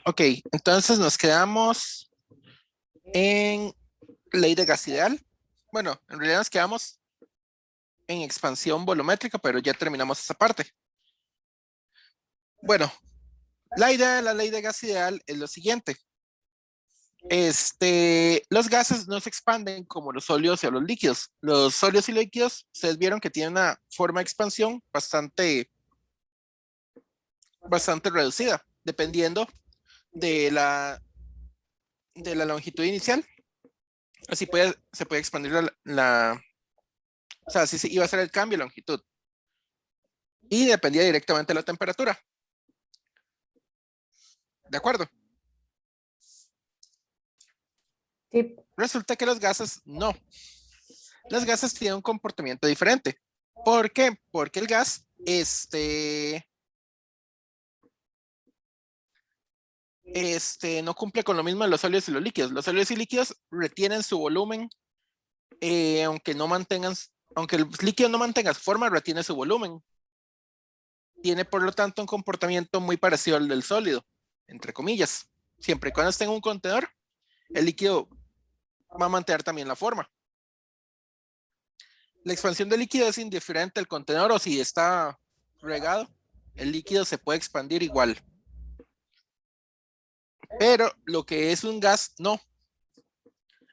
Ok, entonces nos quedamos en ley de gas ideal. Bueno, en realidad nos quedamos en expansión volumétrica, pero ya terminamos esa parte. Bueno, la idea de la ley de gas ideal es lo siguiente. Los gases no se expanden como los sólidos y los líquidos. Los sólidos y líquidos, ustedes vieron que tienen una forma de expansión bastante reducida, dependiendo de la longitud inicial. Así se puede expandir o sea, así se iba a ser el cambio de longitud. Y dependía directamente de la temperatura. ¿De acuerdo? Sí. Resulta que los gases no. Los gases tienen un comportamiento diferente. ¿Por qué? Porque el gas, no cumple con lo mismo de los sólidos y los líquidos. Los sólidos y líquidos retienen su volumen, aunque el líquido no mantenga su forma, retiene su volumen. Tiene, por lo tanto, un comportamiento muy parecido al del sólido, entre comillas. Siempre y cuando esté en un contenedor, el líquido va a mantener también la forma. La expansión del líquido es indiferente al contenedor o si está regado, el líquido se puede expandir igual. Pero lo que es un gas, no.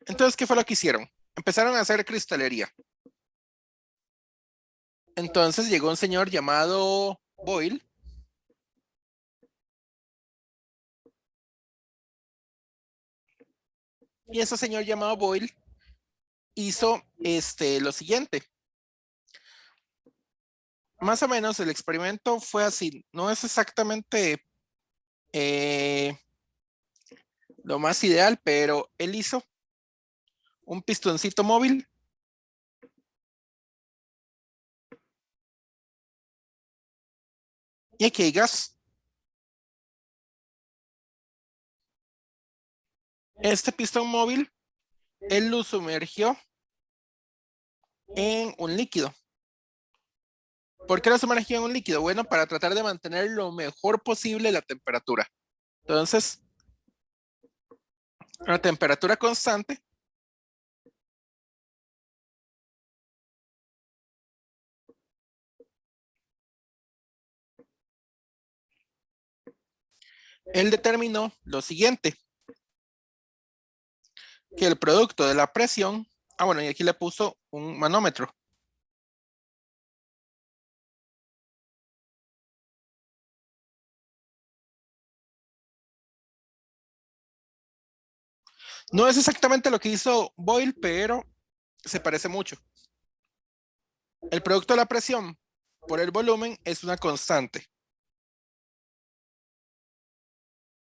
Entonces, ¿qué fue lo que hicieron? Empezaron a hacer cristalería. Entonces llegó un señor llamado Boyle. Y ese señor llamado Boyle hizo lo siguiente. Más o menos el experimento fue así. No es exactamente lo más ideal, pero él hizo un pistoncito móvil y aquí hay gas. Este pistón móvil, él lo sumergió en un líquido. ¿Por qué lo sumergió en un líquido? Bueno, para tratar de mantener lo mejor posible la temperatura. Entonces, a temperatura constante, él determinó lo siguiente, que el producto de la presión, bueno, y aquí le puso un manómetro. No es exactamente lo que hizo Boyle, pero se parece mucho. El producto de la presión por el volumen es una constante.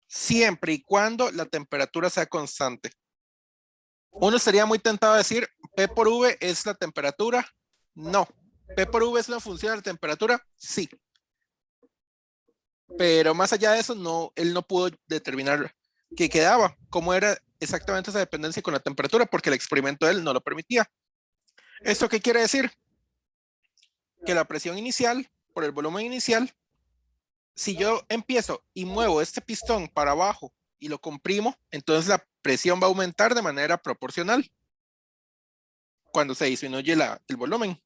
Siempre y cuando la temperatura sea constante. Uno estaría muy tentado a decir, P por V es la temperatura. No. P por V es una función de la temperatura. Sí. Pero más allá de eso, no, él no pudo determinar qué quedaba, cómo era exactamente esa dependencia con la temperatura, porque el experimento de él no lo permitía. ¿Esto qué quiere decir? Que la presión inicial por el volumen inicial, si yo empiezo y muevo este pistón para abajo y lo comprimo, entonces la presión va a aumentar de manera proporcional cuando se disminuye el volumen.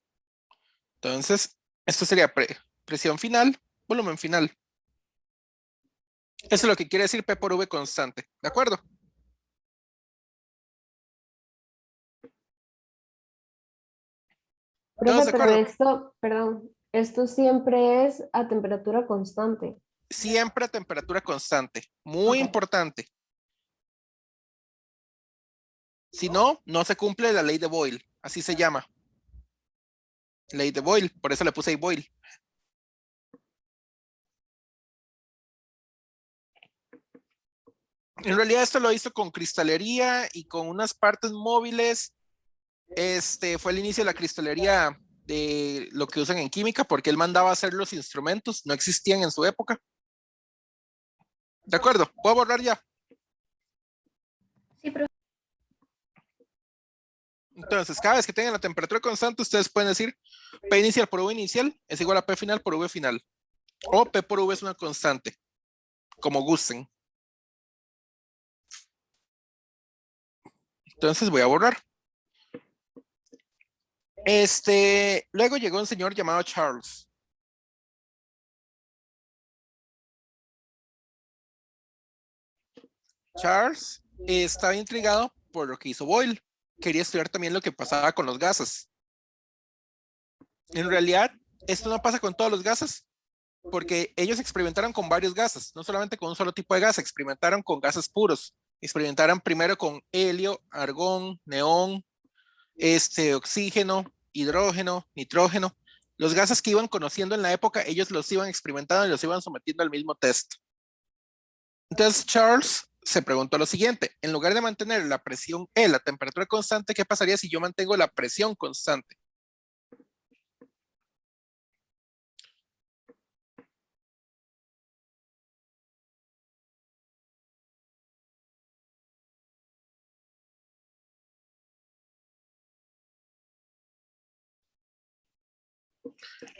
Entonces, esto sería presión final, volumen final. Eso es lo que quiere decir P por V constante. ¿De acuerdo? ¿Todos Profe, de pero acuerdo? esto, perdón, esto siempre es a temperatura constante. Siempre a temperatura constante. Muy Ok. importante. Si no, no se cumple la ley de Boyle. Así se llama. Ley de Boyle. Por eso le puse ahí Boyle. En realidad esto lo hizo con cristalería y con unas partes móviles. Fue el inicio de la cristalería de lo que usan en química porque él mandaba a hacer los instrumentos. No existían en su época. ¿De acuerdo? ¿Puedo borrar ya? Sí, profe. Entonces, cada vez que tengan la temperatura constante, ustedes pueden decir P inicial por V inicial es igual a P final por V final. O P por V es una constante, como gusten. Entonces voy a borrar. Luego llegó un señor llamado Charles. Charles estaba intrigado por lo que hizo Boyle. Quería estudiar también lo que pasaba con los gases. En realidad, esto no pasa con todos los gases, porque ellos experimentaron con varios gases, no solamente con un solo tipo de gas, experimentaron con gases puros. Experimentaron primero con helio, argón, neón, oxígeno, hidrógeno, nitrógeno. Los gases que iban conociendo en la época, ellos los iban experimentando y los iban sometiendo al mismo test. Entonces Charles se preguntó lo siguiente: en lugar de mantener la presión E, la temperatura constante, ¿qué pasaría si yo mantengo la presión constante?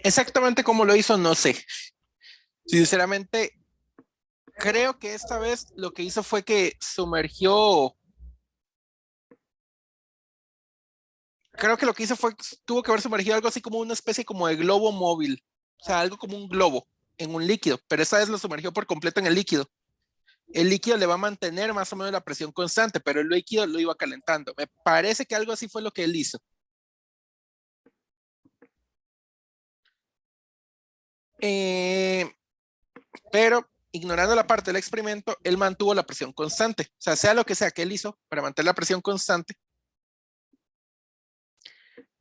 Exactamente cómo lo hizo, no sé. Sinceramente, creo que esta vez lo que hizo fue que sumergió. Creo que lo que hizo fue, tuvo que haber sumergido algo así como una especie como de globo móvil. O sea, algo como un globo en un líquido, pero esta vez lo sumergió por completo en el líquido. El líquido le va a mantener más o menos la presión constante, pero el líquido lo iba calentando. Me parece que algo así fue lo que él hizo. Pero ignorando la parte del experimento, él mantuvo la presión constante. O sea lo que sea que él hizo para mantener la presión constante,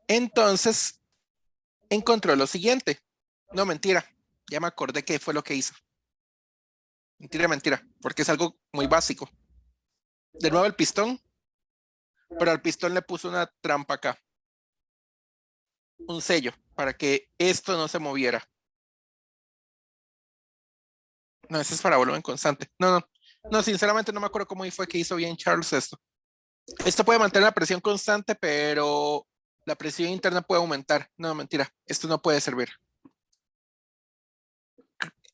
entonces encontró lo siguiente. No, mentira. Ya me acordé qué fue lo que hizo. Mentira, porque es algo muy básico. De nuevo el pistón, pero al pistón le puso una trampa acá. Un sello para que esto no se moviera. No, ese es para volumen constante. No, sinceramente no me acuerdo cómo fue que hizo bien Charles esto. Esto puede mantener la presión constante, pero la presión interna puede aumentar. No, mentira, esto no puede servir.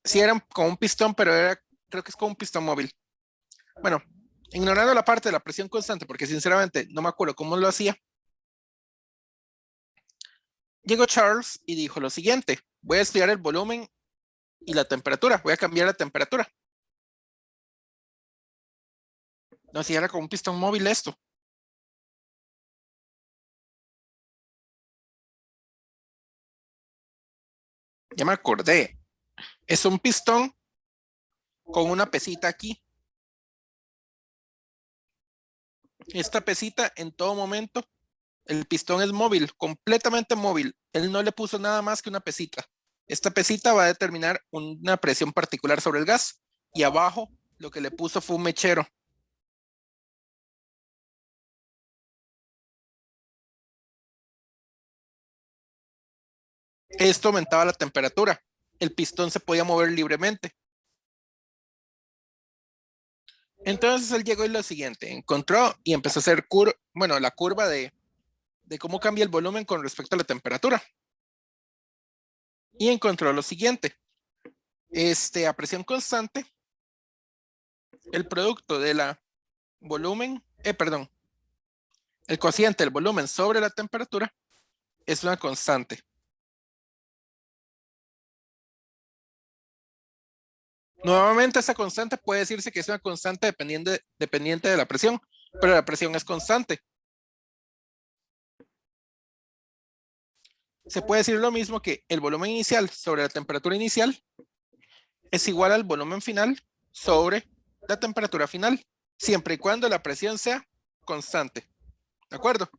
Sí era como un pistón, pero creo que es como un pistón móvil. Bueno, ignorando la parte de la presión constante, porque sinceramente no me acuerdo cómo lo hacía, llegó Charles y dijo lo siguiente: voy a estudiar el volumen y la temperatura, voy a cambiar la temperatura. No, si era como un pistón móvil esto. Ya me acordé. Es un pistón con una pesita aquí. Esta pesita en todo momento, el pistón es móvil, completamente móvil. Él no le puso nada más que una pesita. Esta pesita va a determinar una presión particular sobre el gas, y abajo lo que le puso fue un mechero. Esto aumentaba la temperatura. El pistón se podía mover libremente. Entonces él llegó y lo siguiente, encontró y empezó a hacer la curva de cómo cambia el volumen con respecto a la temperatura. Y encontró lo siguiente: a presión constante, el producto de la volumen, el cociente del volumen sobre la temperatura es una constante. Nuevamente, esa constante puede decirse que es una constante dependiente de la presión, pero la presión es constante. Se puede decir lo mismo que el volumen inicial sobre la temperatura inicial es igual al volumen final sobre la temperatura final, siempre y cuando la presión sea constante. ¿De acuerdo?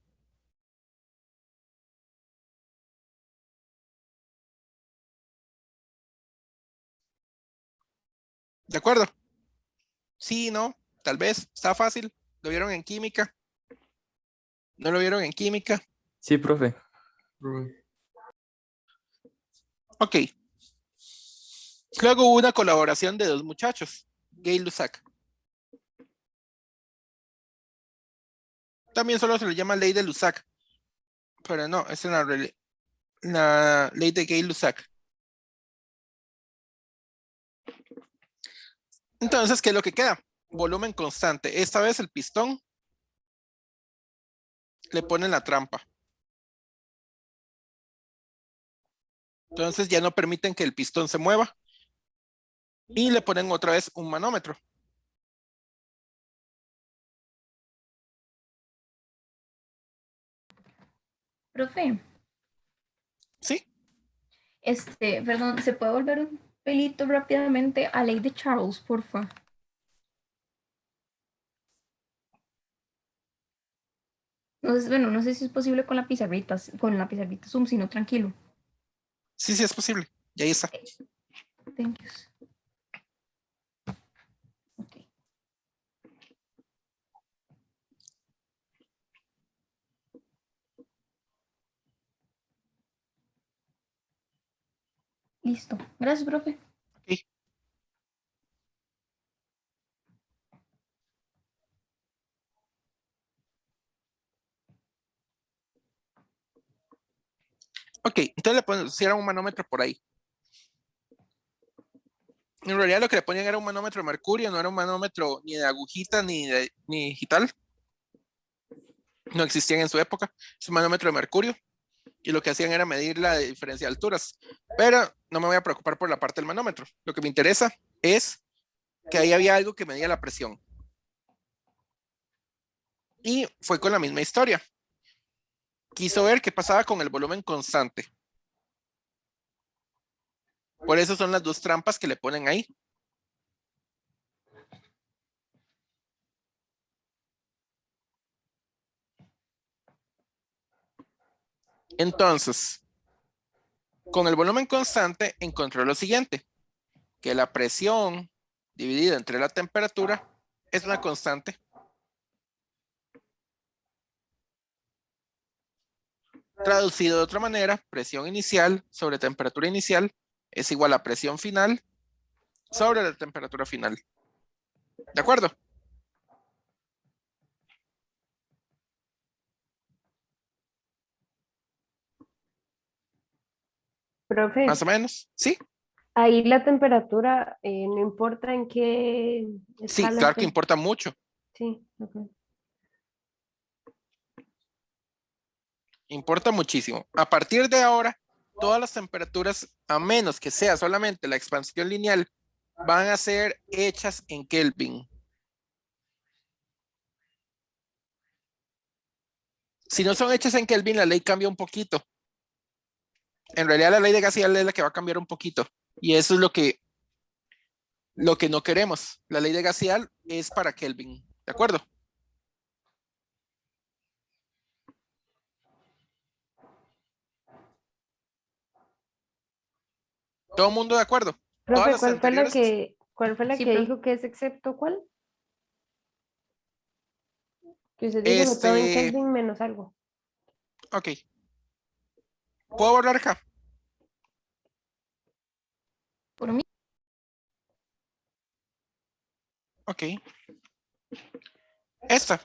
¿De acuerdo? Sí, no, tal vez, está fácil. ¿Lo vieron en química? ¿No lo vieron en química? Sí, profe. Ok. Luego hubo una colaboración de dos muchachos, Gay-Lussac. También solo se le llama ley de Lussac, pero no, es la ley de Gay-Lussac. Entonces, ¿qué es lo que queda? Volumen constante. Esta vez el pistón le ponen la trampa. Entonces ya no permiten que el pistón se mueva. Y le ponen otra vez un manómetro. Profe, ¿Sí? perdón, ¿se puede volver un pelito rápidamente a ley de Charles, porfa? No sé, bueno, no sé si es posible con la pizarrita Zoom, si no, tranquilo. Sí, sí es posible. Y ahí está. Thank you. Ok. Listo. Gracias, profe. Ok. Ok, entonces le pusieron un manómetro por ahí. En realidad lo que le ponían era un manómetro de mercurio, no era un manómetro ni de agujita ni digital. No existían en su época. Es un manómetro de mercurio. Y lo que hacían era medir la diferencia de alturas. Pero no me voy a preocupar por la parte del manómetro. Lo que me interesa es que ahí había algo que medía la presión. Y fue con la misma historia. Quiso ver qué pasaba con el volumen constante. Por eso son las dos trampas que le ponen ahí. Entonces, con el volumen constante encontró lo siguiente, que la presión dividida entre la temperatura es una constante. Traducido de otra manera, presión inicial sobre temperatura inicial es igual a presión final sobre la temperatura final. ¿De acuerdo? Profe, Más o menos. ¿Sí? ahí la temperatura no importa en qué Sí, escala claro que esté. importa mucho. Sí, ok. Importa muchísimo. A partir de ahora, todas las temperaturas, a menos que sea solamente la expansión lineal, van a ser hechas en Kelvin. Si no son hechas en Kelvin, la ley cambia un poquito. En realidad, la ley de Gassiel es la que va a cambiar un poquito. Y eso es lo que no queremos. La ley de Gassiel es para Kelvin. ¿De acuerdo? ¿Todo el mundo de acuerdo? Todas Profe, las anteriores. cuál fue la Sí, que profe. dijo que es excepto cuál? Que usted dijo que todo en Kelvin menos algo. Ok. ¿Puedo borrar acá? Por mí. Ok. Esta.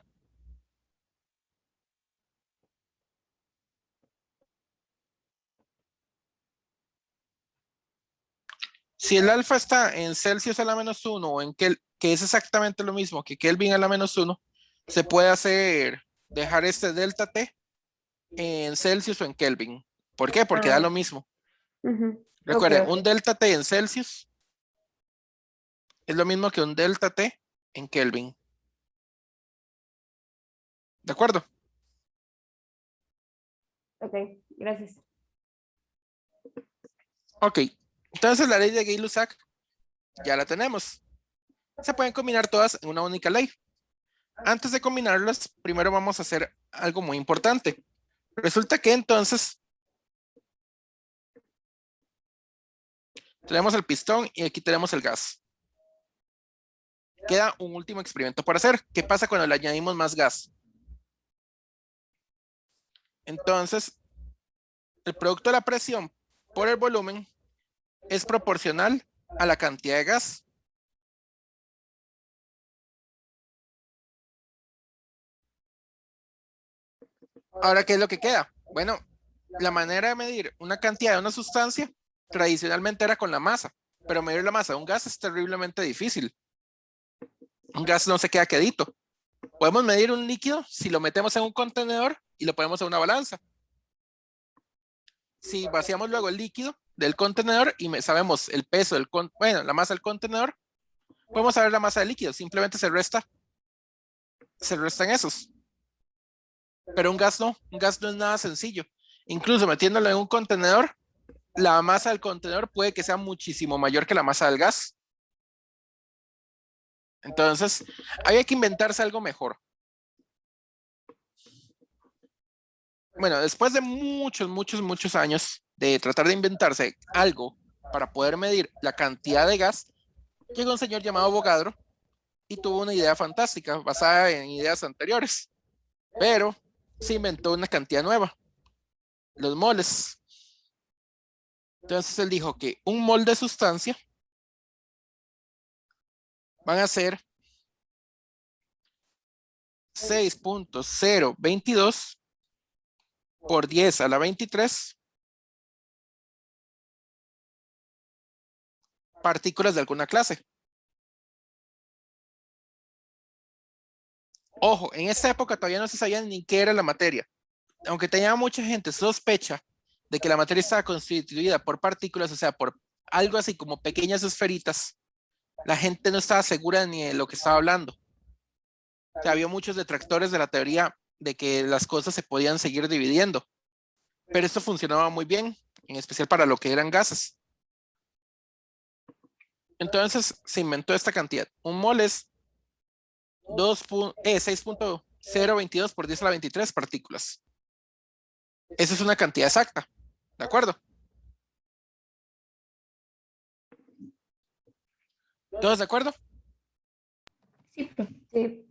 Si el alfa está en Celsius a la -1 o en que es exactamente lo mismo que Kelvin a la -1, se puede dejar este delta T en Celsius o en Kelvin. ¿Por qué? Porque da Ah, lo mismo. ujú. Ok, Recuerden, un ok. delta T en Celsius es lo mismo que un delta T en Kelvin. ¿De acuerdo? Ok, gracias. Ok. Entonces la ley de Gay-Lussac ya la tenemos. Se pueden combinar todas en una única ley. Antes de combinarlas, primero vamos a hacer algo muy importante. Resulta que entonces tenemos el pistón y aquí tenemos el gas. Queda un último experimento por hacer. ¿Qué pasa cuando le añadimos más gas? Entonces, el producto de la presión por el volumen es proporcional a la cantidad de gas. Ahora, ¿qué es lo que queda? Bueno, la manera de medir una cantidad de una sustancia tradicionalmente era con la masa, pero medir la masa de un gas es terriblemente difícil. Un gas no se queda quedito. Podemos medir un líquido si lo metemos en un contenedor y lo ponemos a una balanza. Si vaciamos luego el líquido del contenedor y sabemos el peso del la masa del contenedor, podemos saber la masa del líquido. Simplemente se restan esos. Pero un gas no es nada sencillo. Incluso metiéndolo en un contenedor, la masa del contenedor puede que sea muchísimo mayor que la masa del gas. Entonces, había que inventarse algo mejor. Bueno, después de muchos años de tratar de inventarse algo para poder medir la cantidad de gas, llegó un señor llamado Avogadro y tuvo una idea fantástica basada en ideas anteriores, pero se inventó una cantidad nueva, los moles. Entonces él dijo que un mol de sustancia van a ser 6.022 por 10 a la 23 partículas de alguna clase. Ojo, en esta época todavía no se sabía ni qué era la materia. Aunque tenía mucha gente sospecha de que la materia estaba constituida por partículas, o sea, por algo así como pequeñas esferitas, la gente no estaba segura ni de lo que estaba hablando. O sea, había muchos detractores de la teoría de que las cosas se podían seguir dividiendo. Pero esto funcionaba muy bien, en especial para lo que eran gases. Entonces se inventó esta cantidad. Un mol es 6.022 por 10 a la 23 partículas. Esa es una cantidad exacta, ¿de acuerdo? ¿Todos de acuerdo? Sí, profe. Sí.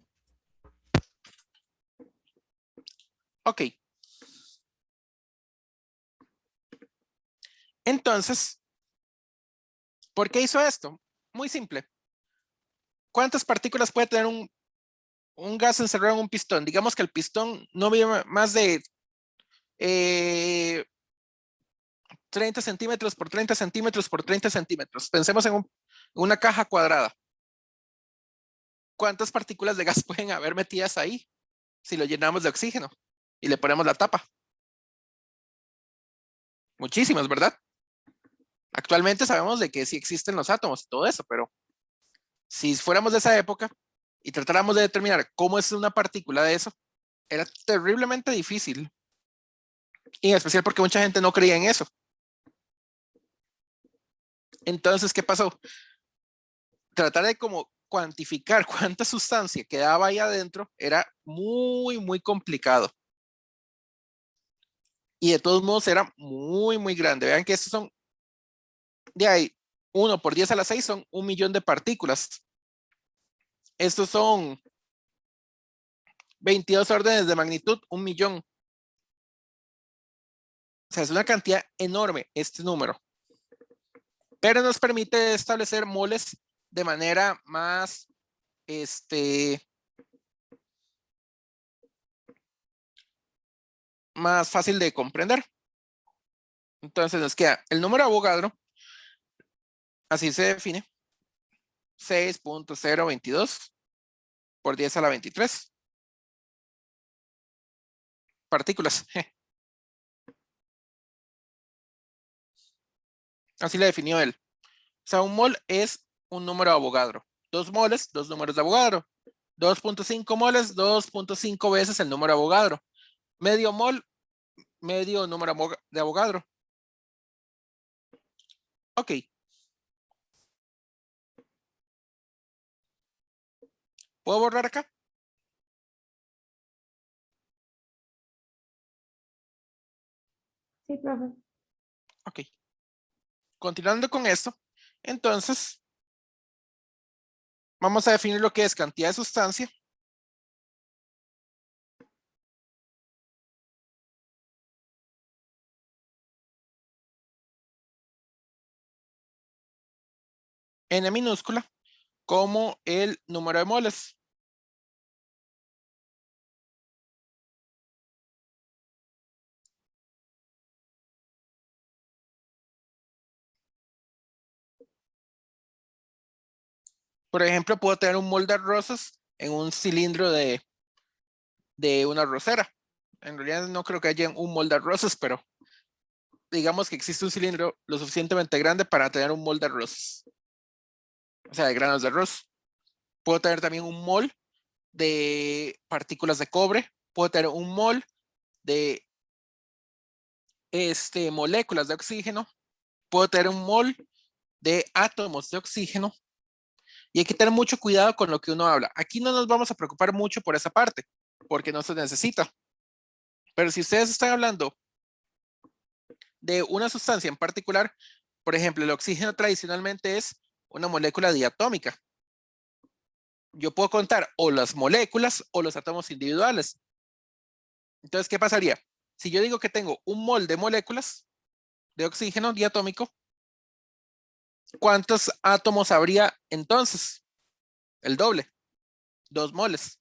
Ok. Entonces, ¿por qué hizo esto? Muy simple. ¿Cuántas partículas puede tener un gas encerrado en un pistón? Digamos que el pistón no mide más de 30 centímetros por 30 centímetros por 30 centímetros. Pensemos en una caja cuadrada. ¿Cuántas partículas de gas pueden haber metidas ahí si lo llenamos de oxígeno y le ponemos la tapa? Muchísimas, ¿verdad? Actualmente sabemos de que sí existen los átomos y todo eso, pero si fuéramos de esa época y tratáramos de determinar cómo es una partícula de eso, era terriblemente difícil. Y en especial porque mucha gente no creía en eso. Entonces, ¿qué pasó? Tratar de como cuantificar cuánta sustancia quedaba ahí adentro era muy complicado. Y de todos modos era muy grande. Vean que estos son, de ahí, 1 por 10 a la 6 son 1.000.000 de partículas. Estos son 22 órdenes de magnitud, 1.000.000. O sea, es una cantidad enorme este número. Pero nos permite establecer moles de manera más, más fácil de comprender. Entonces nos queda el número de Avogadro, así se define, 6.022 por 10 a la 23 partículas. Así le definió él. O sea, un mol es un número de Avogadro. 2 moles, 2 números de Avogadro. 2.5 moles, 2.5 veces el número de Avogadro. Medio mol, medio número de Avogadro. Ok. ¿Puedo borrar acá? Sí, profe. Ok. Continuando con esto, entonces vamos a definir lo que es cantidad de sustancia. N minúscula como el número de moles. Por ejemplo, puedo tener un mol de rosas en un cilindro de una rosera. En realidad no creo que haya un mol de arroces, pero digamos que existe un cilindro lo suficientemente grande para tener un mol de arroces. O sea, de granos de arroz. Puedo tener también un mol de partículas de cobre. Puedo tener un mol de moléculas de oxígeno. Puedo tener un mol de átomos de oxígeno. Y hay que tener mucho cuidado con lo que uno habla. Aquí no nos vamos a preocupar mucho por esa parte, porque no se necesita. Pero si ustedes están hablando de una sustancia en particular, por ejemplo, el oxígeno tradicionalmente es una molécula diatómica. Yo puedo contar o las moléculas o los átomos individuales. Entonces, ¿qué pasaría? Si yo digo que tengo un mol de moléculas de oxígeno diatómico, ¿cuántos átomos habría entonces? El doble, 2 moles.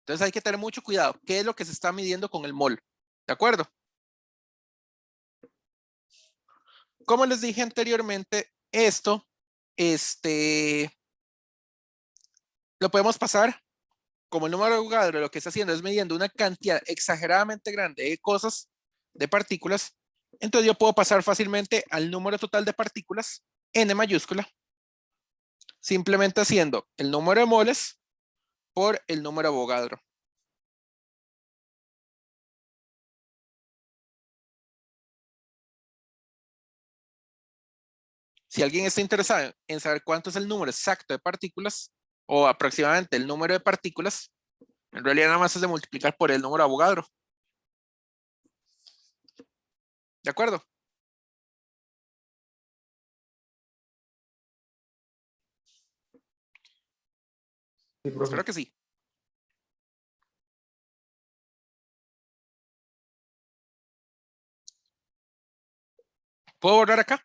Entonces hay que tener mucho cuidado. ¿Qué es lo que se está midiendo con el mol? ¿De acuerdo? Como les dije anteriormente, esto, lo podemos pasar como el número de Avogadro. Lo que está haciendo es midiendo una cantidad exageradamente grande de cosas, de partículas. Entonces yo puedo pasar fácilmente al número total de partículas, n mayúscula, simplemente haciendo el número de moles por el número de Avogadro. Si alguien está interesado en saber cuánto es el número exacto de partículas o aproximadamente el número de partículas, en realidad nada más es de multiplicar por el número de Avogadro. ¿De acuerdo? Sí, profe. Espero que sí. ¿Puedo borrar acá?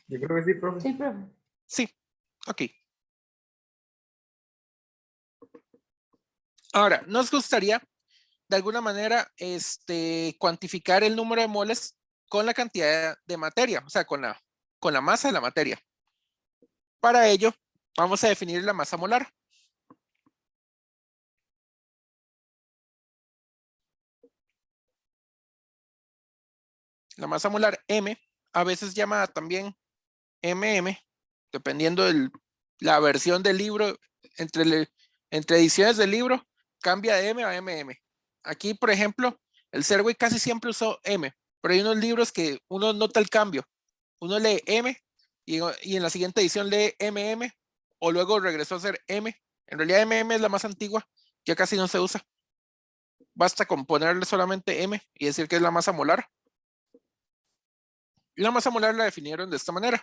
Yo creo que sí, profe. Sí, profe. Sí. Ok. Ahora, nos gustaría de alguna manera cuantificar el número de moles con la cantidad de materia, o sea, con la masa de la materia. Para ello, vamos a definir la masa molar. La masa molar M, a veces llamada también dependiendo de la versión del libro, entre ediciones del libro, cambia de M a MM. Aquí, por ejemplo, el Serway casi siempre usó M, pero hay unos libros que uno nota el cambio. Uno lee M y en la siguiente edición lee MM, o luego regresó a ser M. En realidad MM es la más antigua, ya casi no se usa. Basta con ponerle solamente M y decir que es la masa molar. Y la masa molar la definieron de esta manera.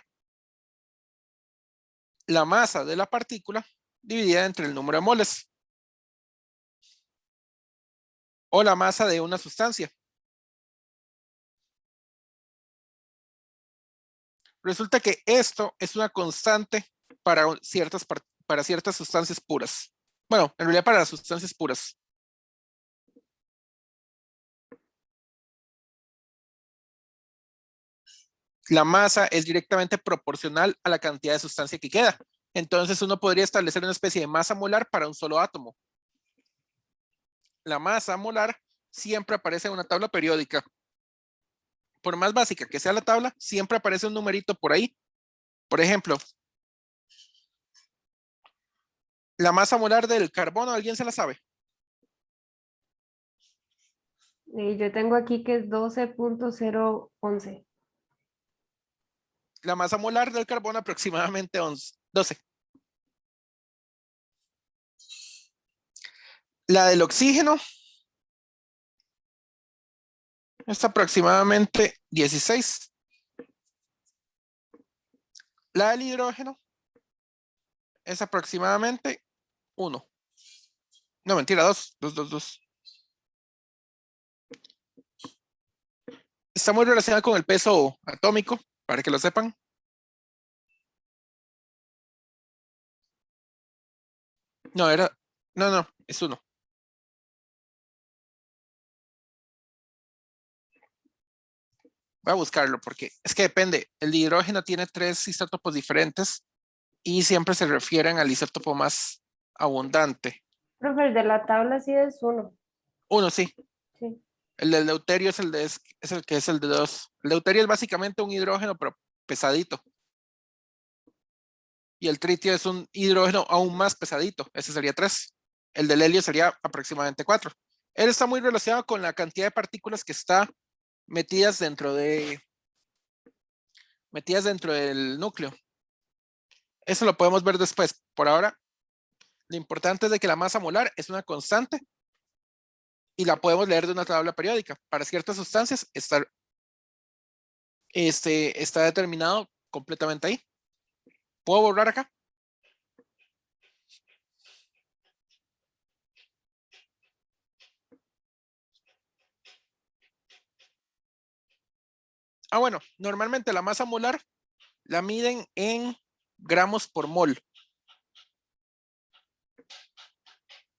La masa de la partícula dividida entre el número de moles, o la masa de una sustancia. Resulta que esto es una constante para ciertas sustancias puras. Bueno, en realidad para las sustancias puras. La masa es directamente proporcional a la cantidad de sustancia que queda. Entonces uno podría establecer una especie de masa molar para un solo átomo. La masa molar siempre aparece en una tabla periódica. Por más básica que sea la tabla, siempre aparece un numerito por ahí. Por ejemplo, la masa molar del carbono, ¿alguien se la sabe? Y yo tengo aquí que es 12.011. La masa molar del carbono aproximadamente 12. La del oxígeno es aproximadamente 16. La del hidrógeno es aproximadamente 1. No, mentira, 2. Está muy relacionada con el peso atómico, para que lo sepan. No, es 1. Voy a buscarlo porque es que depende. El hidrógeno tiene 3 isótopos diferentes y siempre se refieren al isótopo más abundante. Profe, el de la tabla sí es 1. Uno, sí. Sí. El del deuterio es el que es el de 2. El deuterio es básicamente un hidrógeno, pero pesadito. Y el tritio es un hidrógeno aún más pesadito. Ese sería 3. El del helio sería aproximadamente 4. Él está muy relacionado con la cantidad de partículas que está metidas dentro del núcleo. Eso lo podemos ver después. Por ahora, lo importante es de que la masa molar es una constante y la podemos leer de una tabla periódica. Para ciertas sustancias está determinado completamente ahí. ¿Puedo borrar acá? Bueno, normalmente la masa molar la miden en gramos por mol.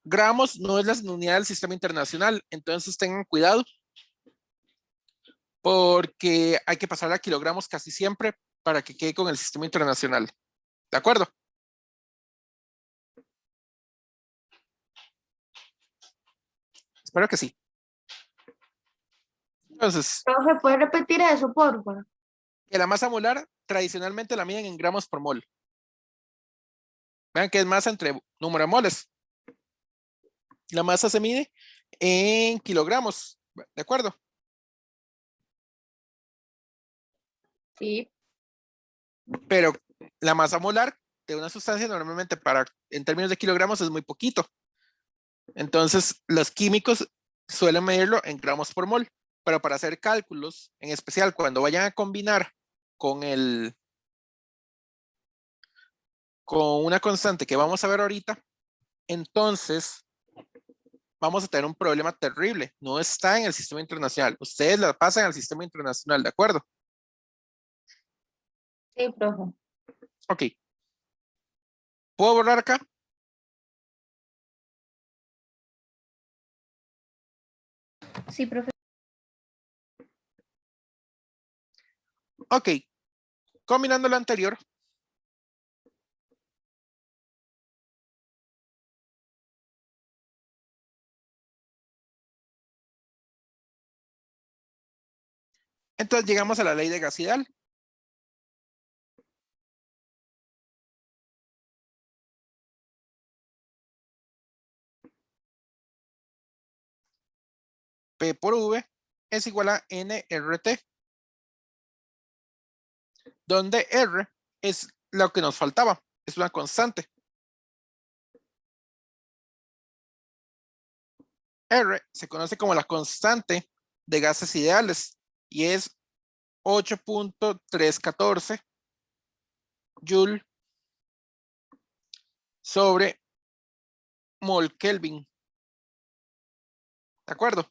Gramos no es la unidad del sistema internacional, entonces tengan cuidado porque hay que pasar a kilogramos casi siempre para que quede con el sistema internacional. ¿De acuerdo? Espero que sí. Entonces, Profe, ¿puede repetir eso, por favor? que la masa molar tradicionalmente la miden en gramos por mol. Vean que es masa entre número de moles. La masa se mide en kilogramos. ¿De acuerdo? Sí. Pero la masa molar de una sustancia normalmente en términos de kilogramos es muy poquito. Entonces, los químicos suelen medirlo en gramos por mol, pero para hacer cálculos, en especial cuando vayan a combinar con una constante que vamos a ver ahorita, entonces vamos a tener un problema terrible. No está en el sistema internacional. Ustedes la pasan al sistema internacional, ¿de acuerdo? Sí, profe. Ok. ¿Puedo borrar acá? Sí, profe. Ok. Combinando lo anterior. Entonces llegamos a la ley de gas ideal. P por V es igual a nRT, donde R es lo que nos faltaba, es una constante. R se conoce como la constante de gases ideales y es 8.314 Joule sobre mol Kelvin. ¿De acuerdo?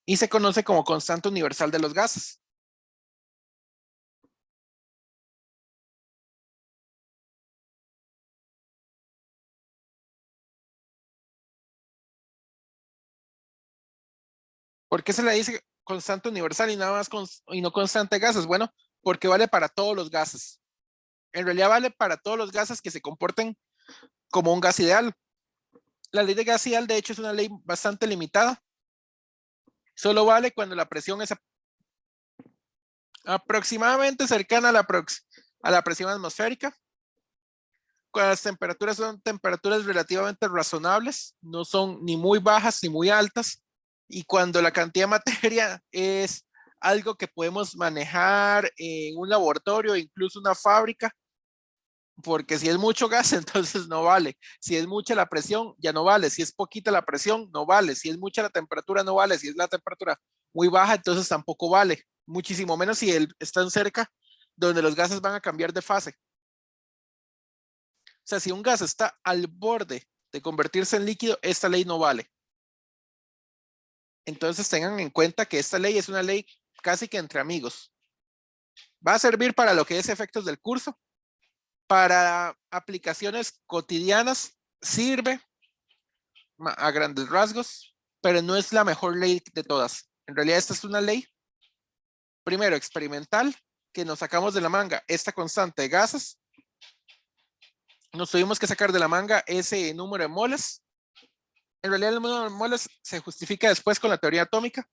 Y se conoce como constante universal de los gases. ¿Por qué se le dice constante universal y nada más y no constante de gases? Bueno, porque vale para todos los gases. En realidad vale para todos los gases que se comporten como un gas ideal. La ley de gas ideal, de hecho, es una ley bastante limitada. Solo vale cuando la presión es aproximadamente cercana a la presión atmosférica. Cuando las temperaturas son temperaturas relativamente razonables, no son ni muy bajas ni muy altas. Y cuando la cantidad de materia es algo que podemos manejar en un laboratorio, incluso una fábrica, porque si es mucho gas, entonces no vale. Si es mucha la presión, ya no vale. Si es poquita la presión, no vale. Si es mucha la temperatura, no vale. Si es la temperatura muy baja, entonces tampoco vale. Muchísimo menos si están cerca donde los gases van a cambiar de fase. O sea, si un gas está al borde de convertirse en líquido, esta ley no vale. Entonces tengan en cuenta que esta ley es una ley casi que entre amigos. Va a servir para lo que es efectos del curso. Para aplicaciones cotidianas sirve a grandes rasgos, pero no es la mejor ley de todas. En realidad esta es una ley, primero, experimental, que nos sacamos de la manga esta constante de gases. Nos tuvimos que sacar de la manga ese número de moles. En realidad el número de moles se justifica después con la teoría atómica,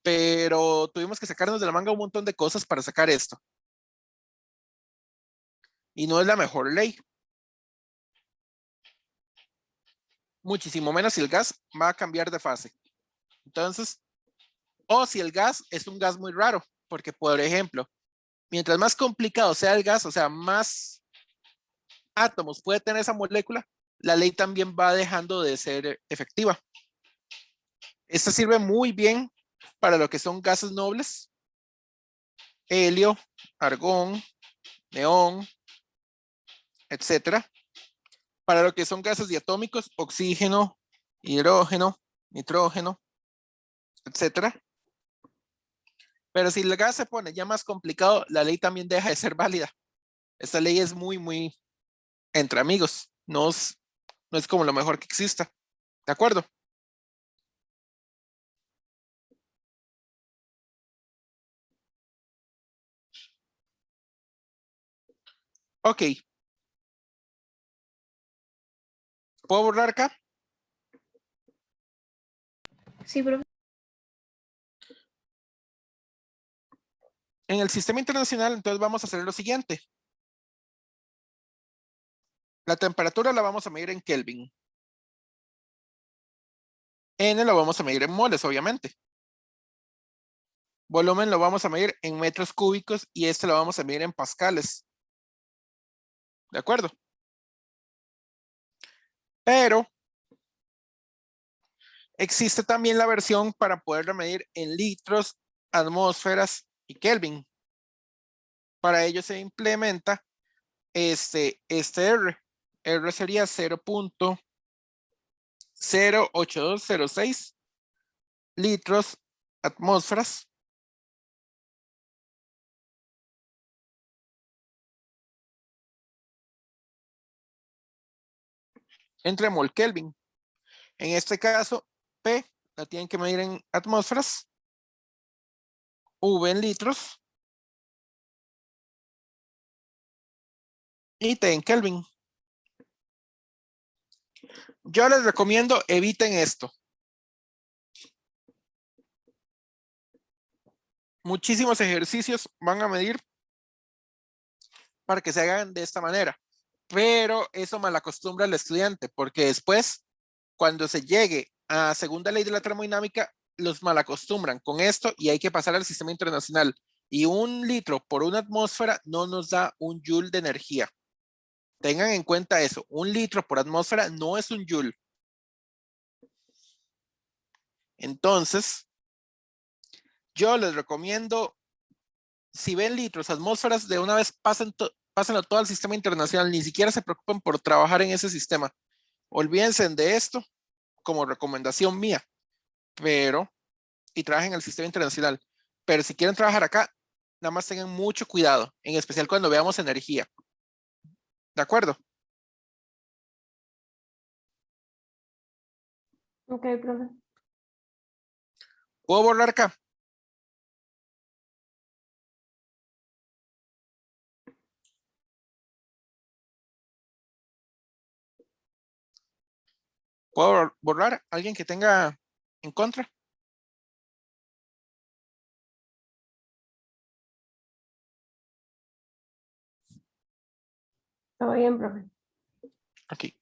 pero tuvimos que sacarnos de la manga un montón de cosas para sacar esto. Y no es la mejor ley. Muchísimo menos si el gas va a cambiar de fase. Entonces, o si el gas es un gas muy raro, porque por ejemplo, mientras más complicado sea el gas, o sea, más átomos puede tener esa molécula, la ley también va dejando de ser efectiva. Esta sirve muy bien para lo que son gases nobles, helio, argón, neón, etcétera. Para lo que son gases diatómicos, oxígeno, hidrógeno, nitrógeno, etcétera. Pero si el gas se pone ya más complicado, la ley también deja de ser válida. Esta ley es muy entre amigos. No es como lo mejor que exista. ¿De acuerdo? Ok. ¿Puedo borrar acá? Sí, profe. En el sistema internacional, entonces vamos a hacer lo siguiente. La temperatura la vamos a medir en Kelvin. N lo vamos a medir en moles, obviamente. Volumen lo vamos a medir en metros cúbicos y este lo vamos a medir en pascales. ¿De acuerdo? Pero existe también la versión para poderlo medir en litros, atmósferas y Kelvin. Para ello se implementa este R. R sería 0.08206 litros atmósferas entre mol Kelvin. En este caso, P la tienen que medir en atmósferas, V en litros y T en Kelvin. Yo les recomiendo eviten esto. Muchísimos ejercicios van a medir para que se hagan de esta manera, pero eso malacostumbra al estudiante porque después, cuando se llegue a segunda ley de la termodinámica, los malacostumbran con esto y hay que pasar al sistema internacional. Y 1 litro por una atmósfera no nos da un joule de energía. Tengan en cuenta eso, 1 litro por atmósfera no es un joule. Entonces, yo les recomiendo, si ven litros, atmósferas, de una vez pásenlo todo al sistema internacional, ni siquiera se preocupen por trabajar en ese sistema. Olvídense de esto como recomendación mía, y trabajen en el sistema internacional. Pero si quieren trabajar acá, nada más tengan mucho cuidado, en especial cuando veamos energía. ¿De acuerdo? Ok, profe. ¿Puedo borrar acá? ¿Puedo borrar? ¿Alguien que tenga en contra? Todo bien, profe. Aquí.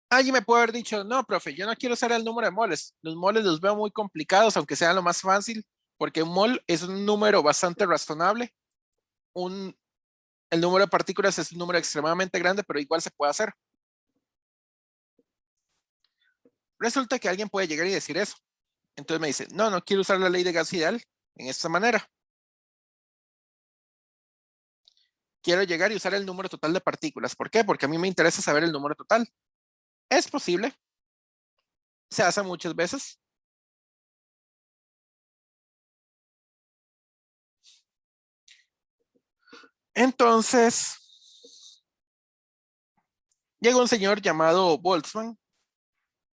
Alguien me puede haber dicho, no, profe, yo no quiero usar el número de moles. Los moles los veo muy complicados, aunque sean lo más fácil, porque un mol es un número bastante razonable. El número de partículas es un número extremadamente grande, pero igual se puede hacer. Resulta que alguien puede llegar y decir eso. Entonces me dice, no, no quiero usar la ley de gas ideal en esta manera. Quiero llegar y usar el número total de partículas. ¿Por qué? Porque a mí me interesa saber el número total. Es posible. Se hace muchas veces. Entonces, Llega un señor llamado Boltzmann.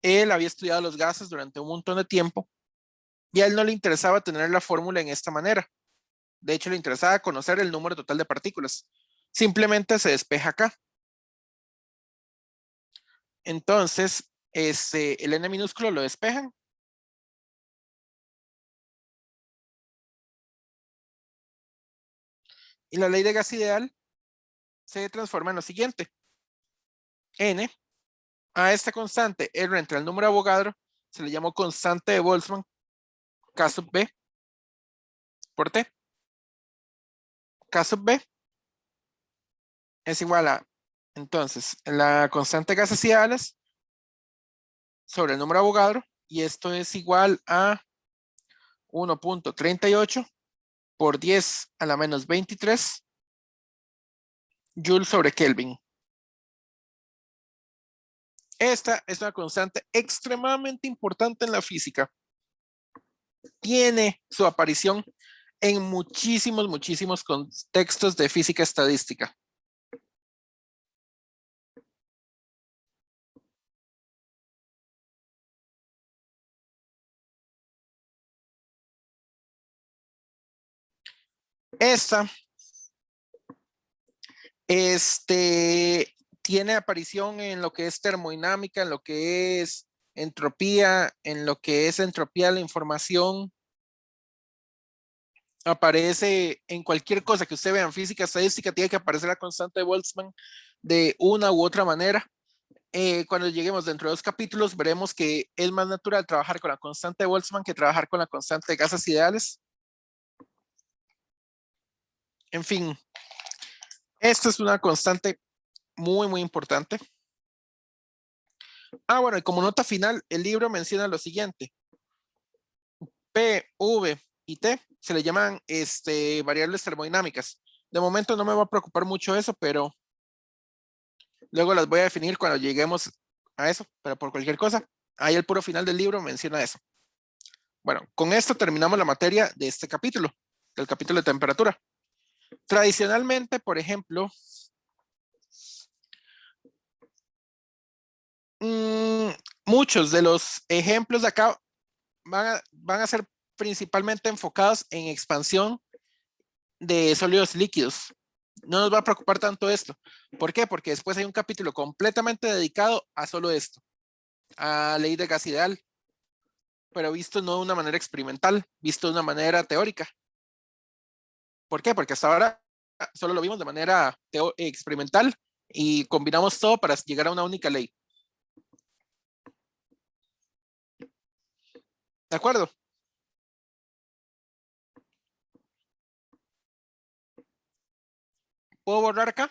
Él había estudiado los gases durante un montón de tiempo y a él no le interesaba tener la fórmula en esta manera. De hecho, le interesaba conocer el número total de partículas. Simplemente se despeja acá. Entonces, el n minúsculo lo despejan. Y la ley de gas ideal se transforma en lo siguiente. N, a esta constante R entre el número de Avogadro, se le llamó constante de Boltzmann, K sub B, por T. K sub B es igual a, entonces, la constante de gases ideales sobre el número de Avogadro, y esto es igual a 1.38 por 10 a la menos 23 Joule sobre Kelvin. Esta es una constante extremadamente importante en la física. Tiene su aparición en muchísimos contextos de física estadística. Esta tiene aparición en lo que es termodinámica, en lo que es entropía, en lo que es entropía de la información. Aparece en cualquier cosa que usted vea en física estadística, tiene que aparecer la constante de Boltzmann de una u otra manera. Cuando lleguemos dentro de 2 capítulos, veremos que es más natural trabajar con la constante de Boltzmann que trabajar con la constante de gases ideales. En fin, esto es una constante muy importante. Bueno, y como nota final, el libro menciona lo siguiente. P, V y T se le llaman variables termodinámicas. De momento no me va a preocupar mucho eso, pero luego las voy a definir cuando lleguemos a eso, pero por cualquier cosa, ahí el puro final del libro menciona eso. Bueno, con esto terminamos la materia de este capítulo, del capítulo de temperatura. Tradicionalmente, por ejemplo, muchos de los ejemplos de acá van a ser principalmente enfocados en expansión de sólidos líquidos. No nos va a preocupar tanto esto. ¿Por qué? Porque después hay un capítulo completamente dedicado a solo esto, a ley de gas ideal, pero visto no de una manera experimental, visto de una manera teórica. ¿Por qué? Porque hasta ahora solo lo vimos de manera experimental y combinamos todo para llegar a una única ley. ¿De acuerdo? ¿Puedo borrar acá?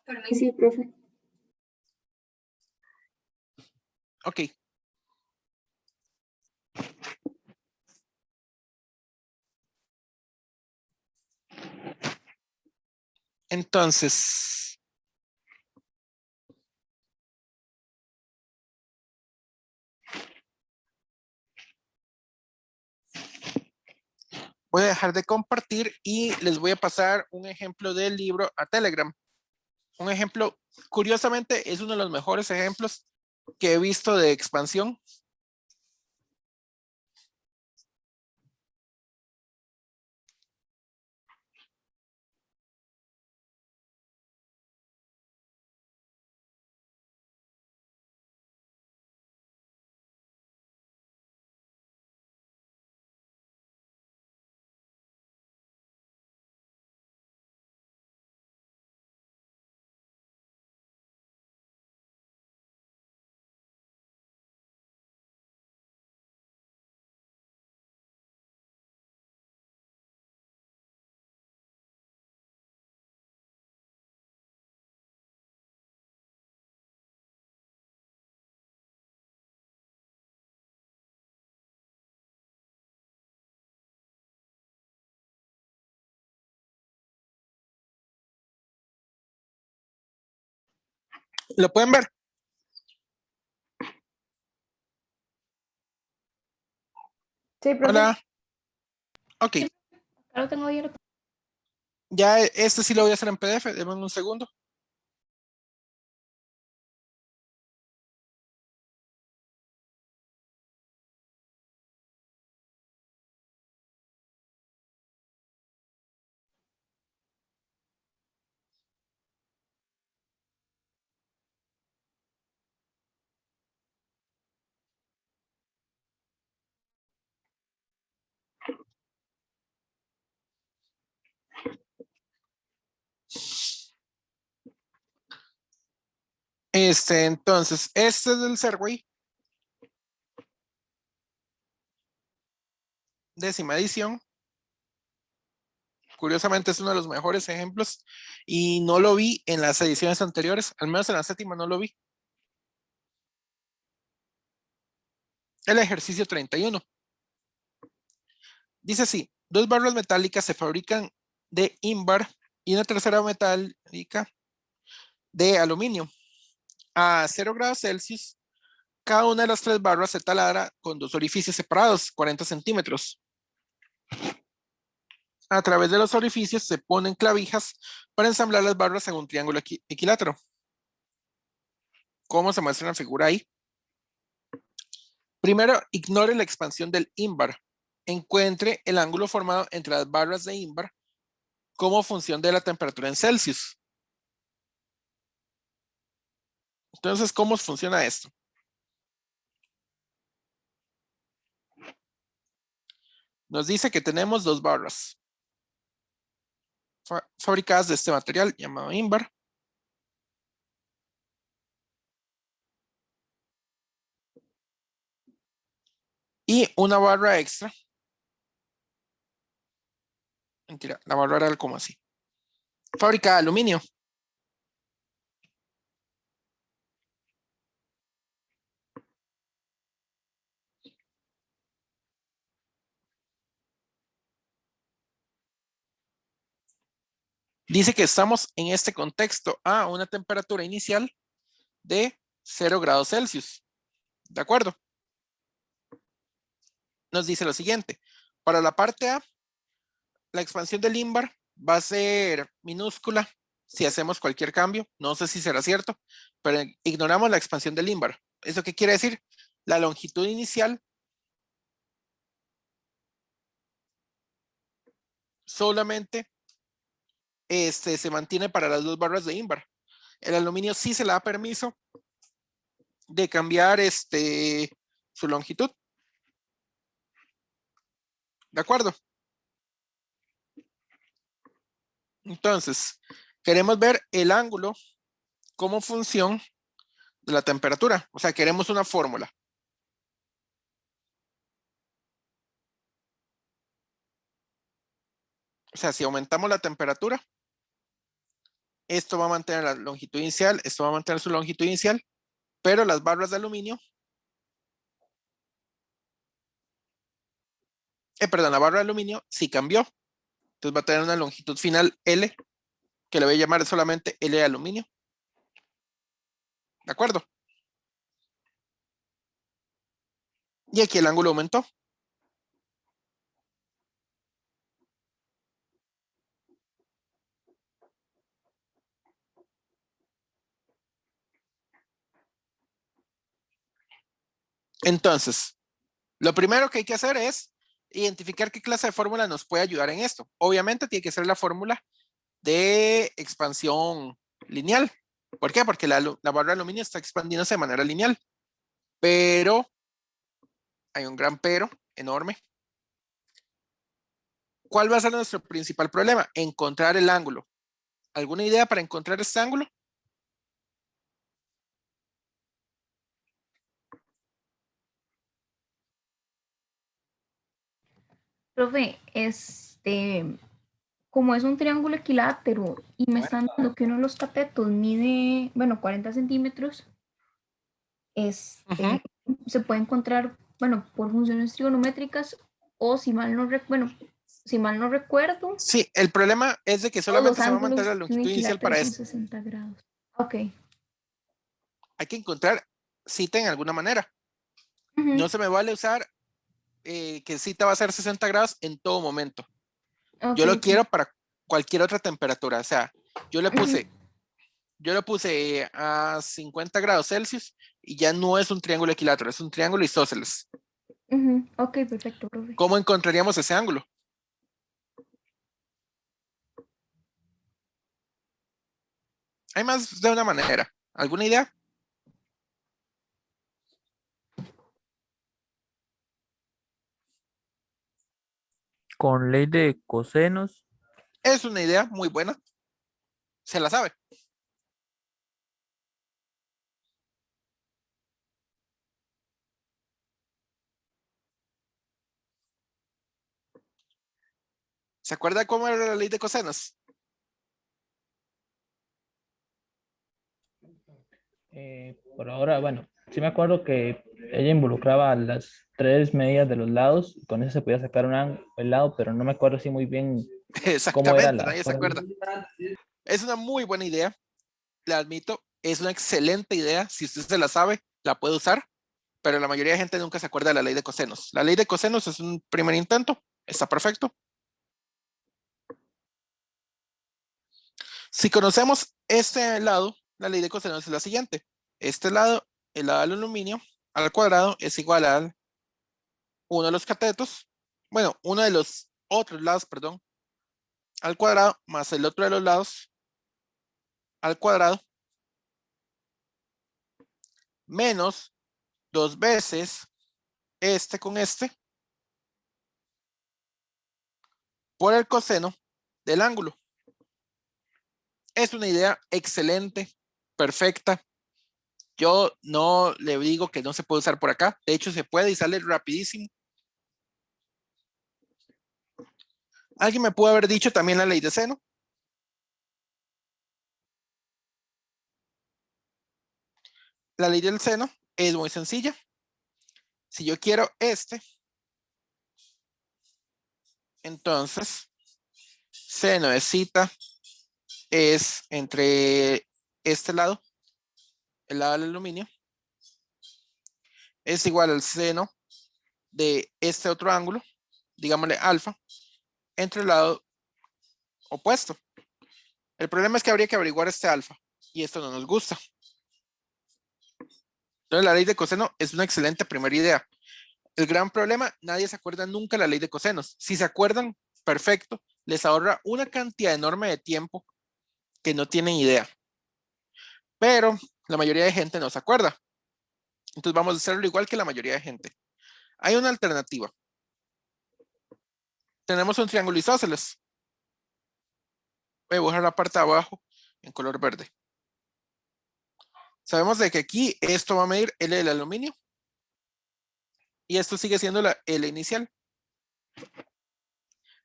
Para mí sí, profe. Ok. Entonces, voy a dejar de compartir y les voy a pasar un ejemplo del libro a Telegram. Un ejemplo, curiosamente, es uno de los mejores ejemplos que he visto de expansión. ¿Lo pueden ver? Sí, profe. Hola. Ok. Ya lo tengo abierto. Ya este sí lo voy a hacer en PDF, denme un segundo. Entonces, este es el Serway. Décima edición. Curiosamente es uno de los mejores ejemplos y no lo vi en las ediciones anteriores, al menos en la séptima no lo vi. El ejercicio 31. Dice así, 2 barras metálicas se fabrican de ínbar y una tercera metálica de aluminio. A 0 grados Celsius, cada una de las 3 barras se taladra con 2 orificios separados, 40 centímetros. A través de los orificios se ponen clavijas para ensamblar las barras en un triángulo equilátero. ¿Cómo se muestra en la figura ahí? Primero, ignore la expansión del ínbar. Encuentre el ángulo formado entre las barras de ínbar como función de la temperatura en Celsius. Entonces, ¿cómo funciona esto? Nos dice que tenemos 2 barras fabricadas de este material llamado ínbar. Y una barra extra. Mentira, la barra era como así. Fabricada de aluminio. Dice que estamos en este contexto a una temperatura inicial de 0 grados Celsius. ¿De acuerdo? Nos dice lo siguiente. Para la parte A, la expansión del ínbar va a ser minúscula si hacemos cualquier cambio. No sé si será cierto, pero ignoramos la expansión del ínbar. ¿Eso qué quiere decir? La longitud inicial solamente se mantiene para las 2 barras de ínbar. El aluminio sí se le da permiso de cambiar su longitud. ¿De acuerdo? Entonces, queremos ver el ángulo como función de la temperatura. O sea, queremos una fórmula. O sea, si aumentamos la temperatura, esto va a mantener la longitud inicial, esto va a mantener su longitud inicial, pero las barras de aluminio, perdón, la barra de aluminio sí cambió. Entonces va a tener una longitud final L, que le voy a llamar solamente L de aluminio. ¿De acuerdo? Y aquí el ángulo aumentó. Entonces, lo primero que hay que hacer es identificar qué clase de fórmula nos puede ayudar en esto. Obviamente tiene que ser la fórmula de expansión lineal. ¿Por qué? Porque la barra de aluminio está expandiéndose de manera lineal. Pero hay un gran pero enorme. ¿Cuál va a ser nuestro principal problema? Encontrar el ángulo. ¿Alguna idea para encontrar este ángulo? Profe, como es un triángulo equilátero y me están dando que uno de los catetos mide, bueno, 40 centímetros, se puede encontrar, bueno, por funciones trigonométricas o si mal no recuerdo. Sí, el problema es de que Todos los solamente se va a mantener la ángulos de un longitud inicial equilátero para son esto. 60 grados. Ok. Hay que encontrar cita en alguna manera. Ujú. No se me vale usar que cita va a ser 60 grados en todo momento. Ok, Yo lo ok. quiero para cualquier otra temperatura. O sea, yo le puse, yo lo puse a 50 grados Celsius y ya no es un triángulo equilátero, es un triángulo isósceles. Ujú, ok, perfecto, profe. ¿Cómo encontraríamos ese ángulo? Hay más de una manera. ¿Alguna idea? Con ley de cosenos, Es una idea muy buena. Se la sabe. ¿Se acuerda cómo era la ley de cosenos? por ahora, bueno, sí me acuerdo que ella involucraba las tres medidas de los lados, y con eso se podía sacar el lado, pero no me acuerdo así muy bien cómo era Exactamente, la nadie se fórmula. acuerda. Es una muy buena idea. La admito, es una excelente idea. Si usted se la sabe, la puede usar, pero la mayoría de gente nunca se acuerda de la ley de cosenos. La ley de cosenos es un primer intento, está perfecto. Si conocemos este lado, la ley de cosenos es la siguiente. Este lado, el lado del aluminio, al cuadrado es igual al uno de los catetos, bueno, uno de los otros lados, perdón, al cuadrado más el otro de los lados al cuadrado menos 2 veces este con este por el coseno del ángulo. Es una idea excelente, perfecta. Yo no le digo que no se puede usar por acá. De hecho, se puede y sale rapidísimo. Alguien me pudo haber dicho también la ley de seno. La ley del seno es muy sencilla. Si yo quiero este, entonces seno de cita es entre este lado, el lado del aluminio, es igual al seno de este otro ángulo, digámosle alfa, entre el lado opuesto. El problema es que habría que averiguar este alfa y esto no nos gusta. Entonces la ley de coseno es una excelente primera idea. El gran problema, nadie se acuerda nunca de la ley de cosenos. Si se acuerdan, perfecto, les ahorra una cantidad enorme de tiempo que no tienen idea. Pero la mayoría de gente no se acuerda. Entonces vamos a hacerlo igual que la mayoría de gente. Hay una alternativa. Tenemos un triángulo isósceles. Voy a dibujar la parte de abajo en color verde. Sabemos de que aquí esto va a medir L del aluminio y esto sigue siendo la L inicial.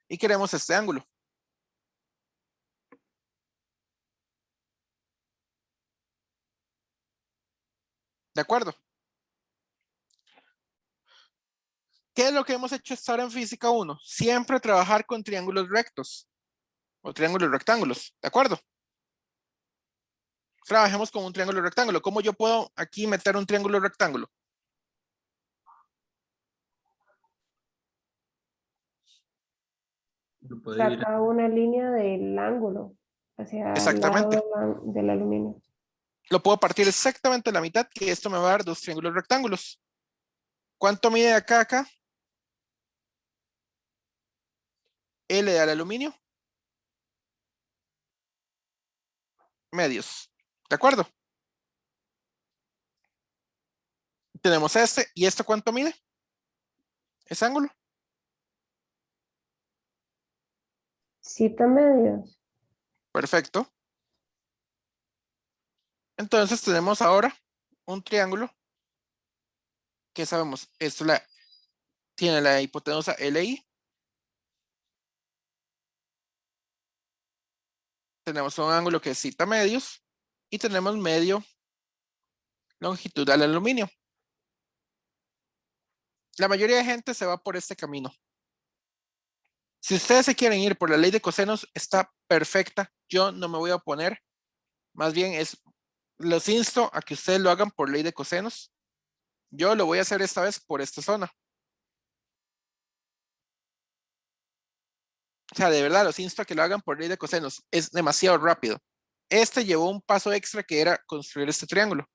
Y queremos este ángulo. ¿De acuerdo? ¿Qué es lo que hemos hecho hasta ahora en física 1? Siempre trabajar con triángulos rectos o triángulos rectángulos. ¿De acuerdo? Trabajemos con un triángulo rectángulo. ¿Cómo yo puedo aquí meter un triángulo rectángulo? Lo puede ir. Saca una línea del ángulo hacia el lado Exactamente. del aluminio. Lo puedo partir exactamente a la mitad, que esto me va a dar dos triángulos rectángulos. ¿Cuánto mide de acá a acá? L del aluminio. Medios. ¿De acuerdo? Tenemos este. ¿Y esto cuánto mide? ¿Ese ángulo? Cita medios. Perfecto. Entonces tenemos ahora un triángulo que sabemos, esto tiene la hipotenusa LI. Tenemos un ángulo que es cita medios y tenemos medio longitud del aluminio. La mayoría de gente se va por este camino. Si ustedes se quieren ir por la ley de cosenos, está perfecta. Yo no me voy a oponer. Más bien los insto a que ustedes lo hagan por ley de cosenos. Yo lo voy a hacer esta vez por esta zona. O sea, de verdad, los insto a que lo hagan por ley de cosenos. Es demasiado rápido. Este llevó un paso extra que era construir este triángulo.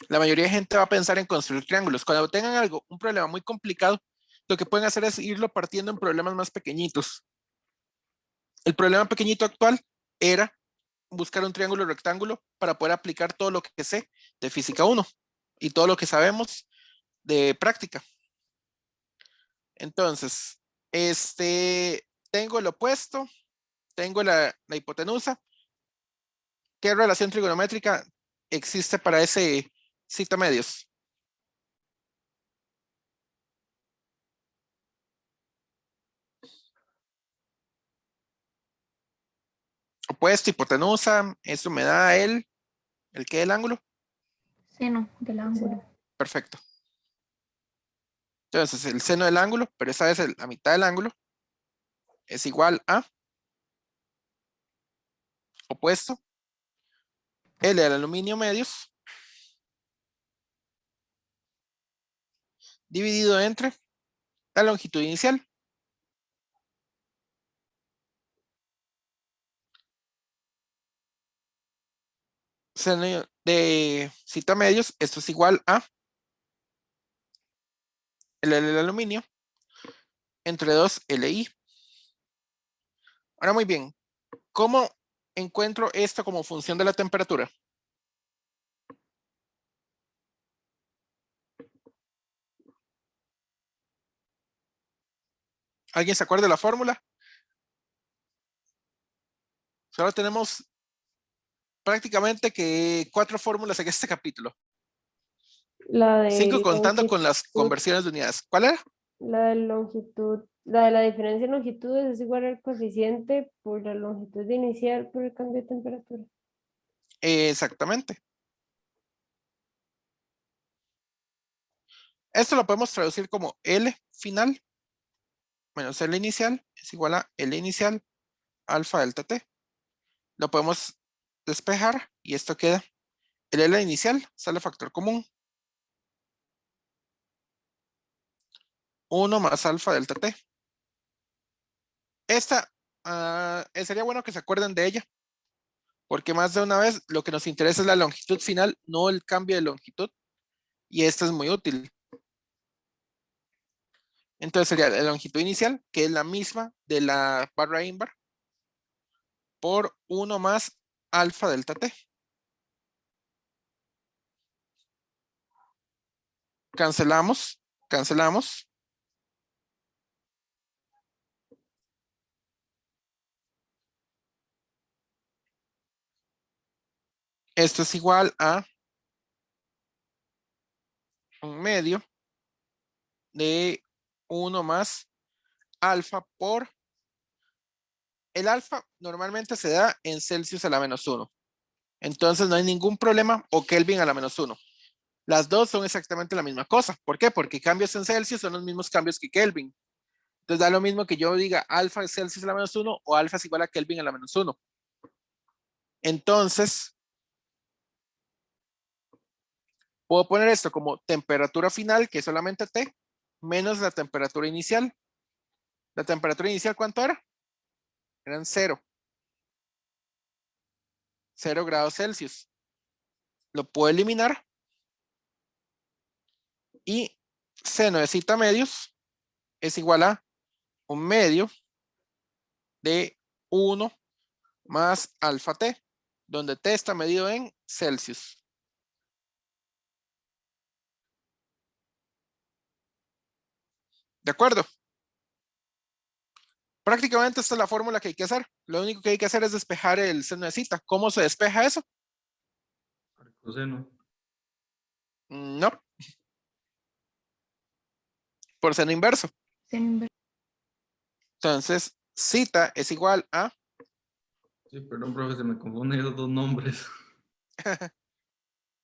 La mayoría de gente va a pensar en construir triángulos. Cuando tengan algo, un problema muy complicado, lo que pueden hacer es irlo partiendo en problemas más pequeñitos. El problema pequeñito actual era buscar un triángulo rectángulo para poder aplicar todo lo que sé de física 1 y todo lo que sabemos de práctica. Entonces, tengo el opuesto, tengo la hipotenusa. ¿Qué relación trigonométrica existe para ese cita medios? Opuesto, hipotenusa, eso me da ¿el qué del ángulo? Seno del ángulo. Perfecto. Entonces, el seno del ángulo, pero esta vez la mitad del ángulo, es igual a opuesto, L del aluminio medios, dividido entre la longitud inicial. Seno de cita medios, esto es igual a L del aluminio entre 2 LI. Ahora muy bien, ¿cómo encuentro esto como función de la temperatura? ¿Alguien se acuerda de la fórmula? Solo tenemos prácticamente que 4 fórmulas en este capítulo. La de 5 contando con las longitud, conversiones de unidades. ¿Cuál era? la de longitud, la de la diferencia en longitudes es igual al coeficiente por la longitud inicial por el cambio de temperatura. Exactamente. Esto lo podemos traducir como L final menos L inicial es igual a L inicial alfa delta T. Lo podemos despejar y esto queda el L inicial, sale factor común. 1 más alfa delta T. Esta sería bueno que se acuerden de ella, porque más de una vez lo que nos interesa es la longitud final, no el cambio de longitud, y esta es muy útil. Entonces sería la longitud inicial, que es la misma de la barra invar, por 1 más alfa delta T. Cancelamos, cancelamos. Esto es igual a un medio de 1 más alfa por... El alfa normalmente se da en Celsius a la menos 1. Entonces no hay ningún problema, o Kelvin a la menos 1. Las dos son exactamente la misma cosa. ¿Por qué? Porque cambios en Celsius son los mismos cambios que Kelvin. Entonces da lo mismo que yo diga alfa es Celsius a la menos 1 o alfa es igual a Kelvin a la menos 1. Entonces, puedo poner esto como temperatura final, que es solamente T, menos la temperatura inicial. ¿La temperatura inicial cuánto era? Eran 0. 0 grados Celsius. Lo puedo eliminar. Y seno de cita medios es igual a un medio de 1 más alfa T, donde T está medido en Celsius. ¿De acuerdo? Prácticamente esta es la fórmula que hay que hacer. Lo único que hay que hacer es despejar el seno de cita. ¿Cómo se despeja eso? Coseno. No. Por seno inverso. Seno inverso. Entonces, cita es igual a... Sí, perdón, profe, se me confunden esos dos nombres.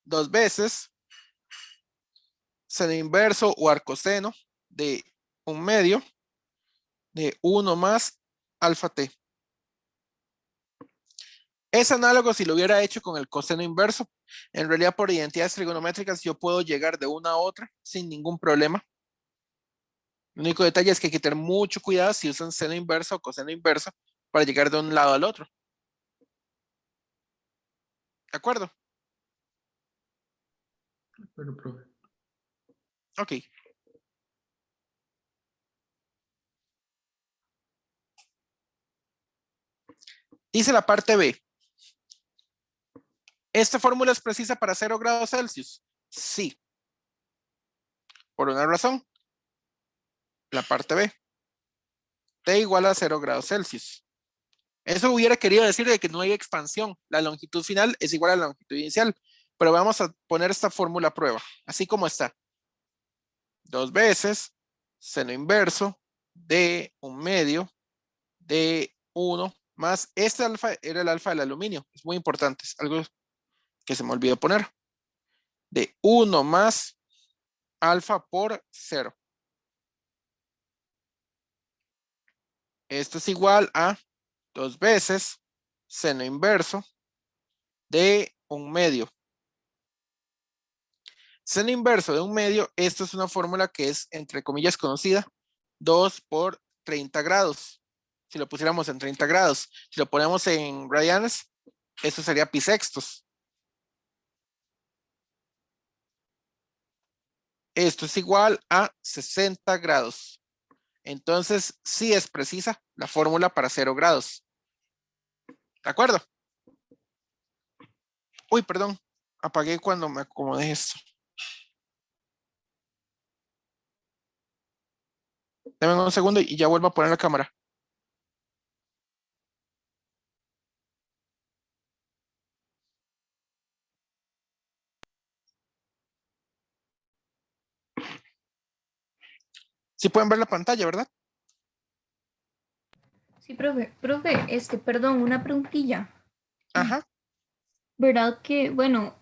2 veces seno inverso o arcoseno de un medio de 1 más alfa T. Es análogo si lo hubiera hecho con el coseno inverso. En realidad, por identidades trigonométricas, yo puedo llegar de una a otra sin ningún problema. El único detalle es que hay que tener mucho cuidado si usan seno inverso o coseno inverso para llegar de un lado al otro. ¿De acuerdo? Pero, profe. Ok. Dice la parte B. ¿Esta fórmula es precisa para 0 grados Celsius? Sí. Por una razón. La parte B. T igual a 0 grados Celsius. Eso hubiera querido decir de que no hay expansión. La longitud final es igual a la longitud inicial. Pero vamos a poner esta fórmula a prueba. Así como está. 2 veces seno inverso de 1/2 de 1 más este alfa era el alfa del aluminio. Es muy importante. Es algo que se me olvidó poner. De 1 más alfa por 0. Esto es igual a 2 veces seno inverso de 1/2. Seno inverso de 1/2, esto es una fórmula que es, entre comillas, conocida. 2 por 30 grados. Si lo pusiéramos en 30 grados. Si lo ponemos en radianes, eso sería pi sextos. Esto es igual a 60 grados. Entonces, sí es precisa la fórmula para 0 grados. ¿De acuerdo? Uy, perdón. Apagué cuando me acomodé esto. Dame un segundo y ya vuelvo a poner la cámara. Sí pueden ver la pantalla, ¿verdad? Sí, profe. Profe, perdón, una preguntilla. Ajá. ¿Verdad que, bueno,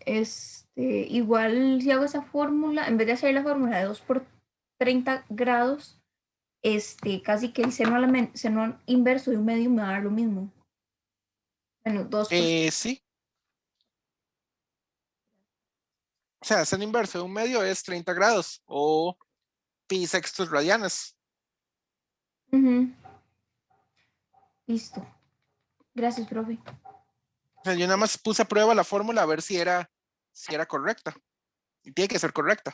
igual si hago esa fórmula, en vez de hacer la fórmula de 2 por 30 grados, casi que el seno inverso de 1/2 me va a dar lo mismo? Bueno, 2 por... Sí. O sea, seno inverso de 1/2 es 30 grados o pi sextos radianes. Ujú. Listo. Gracias, profe. O sea, yo nada más puse a prueba la fórmula a ver si era correcta. Y tiene que ser correcta.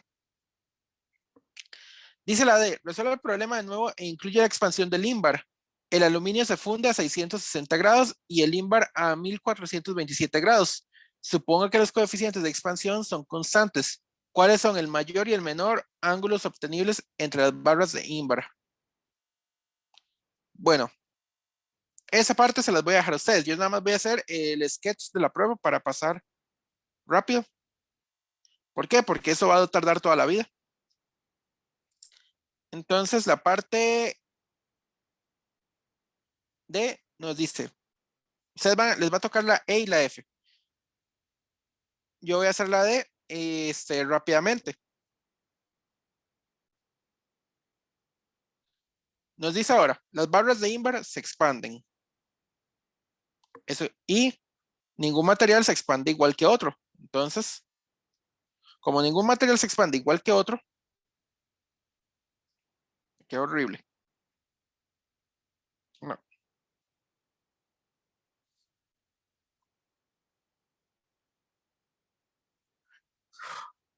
Dice la D, resuelve el problema de nuevo e incluye la expansión del ímbar. El aluminio se funde a 660 grados y el ímbar a 1427 grados. Supongo que los coeficientes de expansión son constantes. ¿Cuáles son el mayor y el menor ángulos obtenibles entre las barras de ímbar? Bueno, esa parte se las voy a dejar a ustedes. Yo nada más voy a hacer el sketch de la prueba para pasar rápido. ¿Por qué? Porque eso va a tardar toda la vida. Entonces, la parte D nos dice, les va a tocar la E y la F. Yo voy a hacer la D rápidamente. Nos dice ahora, las barras de ímbar se expanden. Eso, y ningún material se expande igual que otro. Entonces, como ningún material se expande igual que otro, qué horrible. No.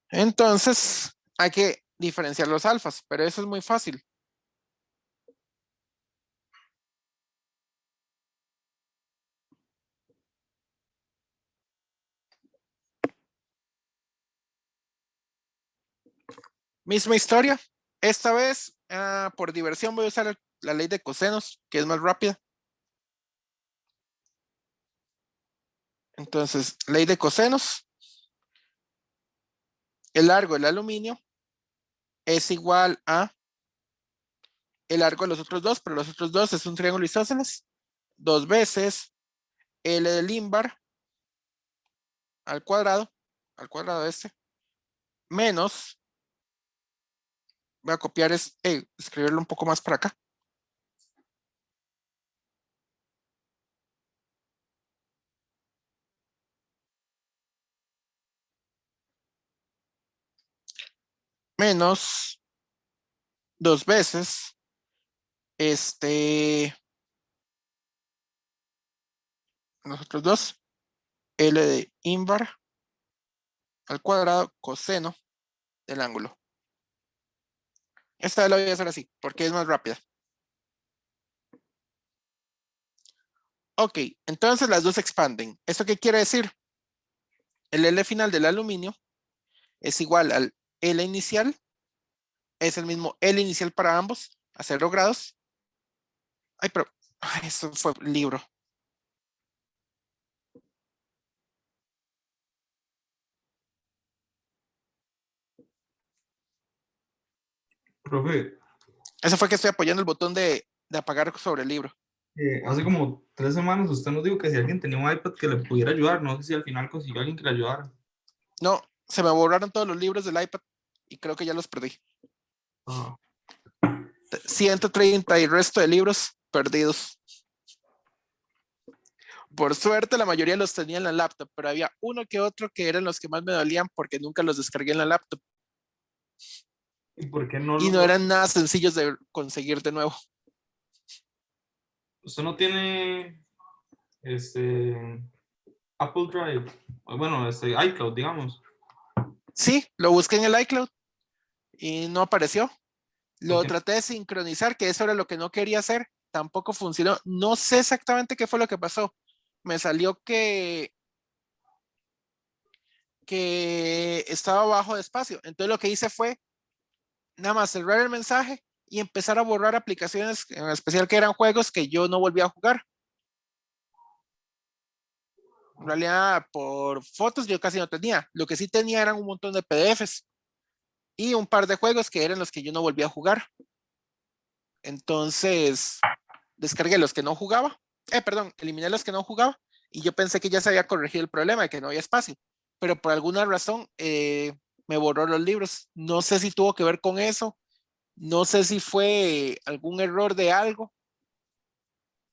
Entonces, hay que diferenciar los alfas, pero eso es muy fácil. Misma historia. Esta vez, por diversión, voy a usar la ley de cosenos, que es más rápida. Entonces, ley de cosenos. El largo del aluminio es igual a el largo de los otros dos, pero los otros dos es un triángulo isósceles. 2 veces L del ímbar al cuadrado este, menos, voy a copiar, escribirlo un poco más para acá. Menos 2 veces nosotros dos, L de ímbar al cuadrado coseno del ángulo. Esta vez la voy a hacer así, porque es más rápida. Ok, entonces las dos se expanden. ¿Esto qué quiere decir? El L final del aluminio es igual al L inicial, es el mismo L inicial para ambos, a 0 grados. Ay, pero eso fue libro. Profe, Eso fue que estoy apoyando el botón de apagar sobre el libro. hace como 3 semanas usted nos dijo que si alguien tenía un iPad que le pudiera ayudar, no sé si al final consiguió alguien que le ayudara. No, se me borraron todos los libros del iPad y creo que ya los perdí. Ah, 130 y resto de libros perdidos. Por suerte, la mayoría los tenía en la laptop, pero había uno que otro que eran los que más me dolían porque nunca los descargué en la laptop ¿y por qué no y no eran nada sencillos de conseguir de nuevo. usted no tiene Apple Drive? O bueno, iCloud, digamos. Sí, lo busqué en el iCloud y no apareció. Lo ¿Por qué? traté de sincronizar, que eso era lo que no quería hacer. Tampoco funcionó. No sé exactamente qué fue lo que pasó. Me salió que estaba bajo de espacio. Entonces lo que hice fue nada más cerrar el mensaje y empezar a borrar aplicaciones, en especial que eran juegos que yo no volví a jugar. En realidad, por fotos yo casi no tenía. Lo que sí tenía eran un montón de PDFs y un par de juegos que eran los que yo no volví a jugar. Entonces, descargué los que no jugaba. Perdón, eliminé los que no jugaba y yo pensé que ya se había corregido el problema de que no había espacio. Pero por alguna razón me borró los libros. No sé si tuvo que ver con eso. No sé si fue algún error de algo.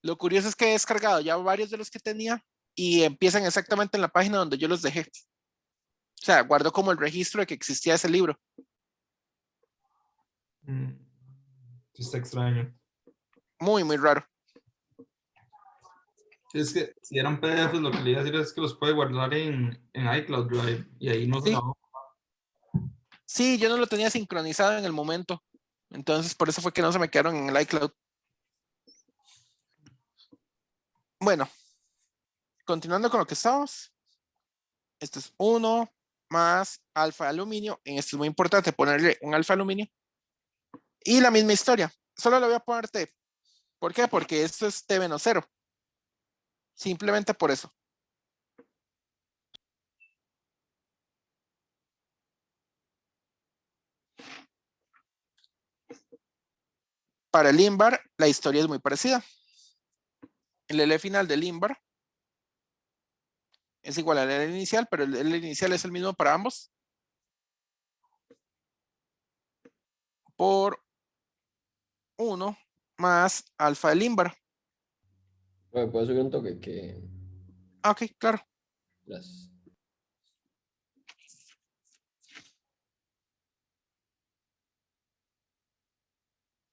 Lo curioso es que he descargado ya varios de los que tenía y empiezan exactamente en la página donde yo los dejé. O sea, guardo como el registro de que existía ese libro. Sí, está extraño. Muy, muy raro. Es que si eran PDFs, lo que le iba a decir es que los puede guardar en iCloud Drive y ahí no se Sí, la va. sí, yo no lo tenía sincronizado en el momento. Entonces, por eso fue que no se me quedaron en el iCloud. Bueno, continuando con lo que estamos. Esto es 1 más alfa de aluminio. En esto es muy importante ponerle un alfa de aluminio. Y la misma historia. Solo le voy a poner T. ¿Por qué? Porque esto es T menos 0. Simplemente por eso. Para el INVAR, la historia es muy parecida. El L final del INVAR es igual al L inicial, pero el L inicial es el mismo para ambos. Por 1 más alfa del INVAR. Bueno, puedo subir un toque que Ok, claro. las...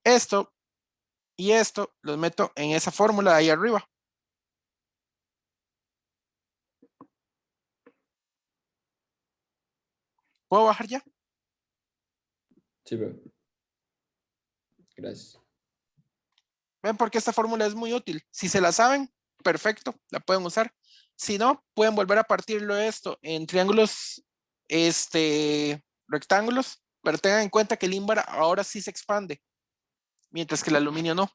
Esto y esto los meto en esa fórmula de ahí arriba. ¿Puedo bajar ya? Sí, pero... Gracias. Ven porque esta fórmula es muy útil. Si se la saben, perfecto, la pueden usar. Si no, pueden volver a partirlo esto en triángulos, rectángulos, pero tengan en cuenta que el INVAR ahora sí se expande, mientras que el aluminio no.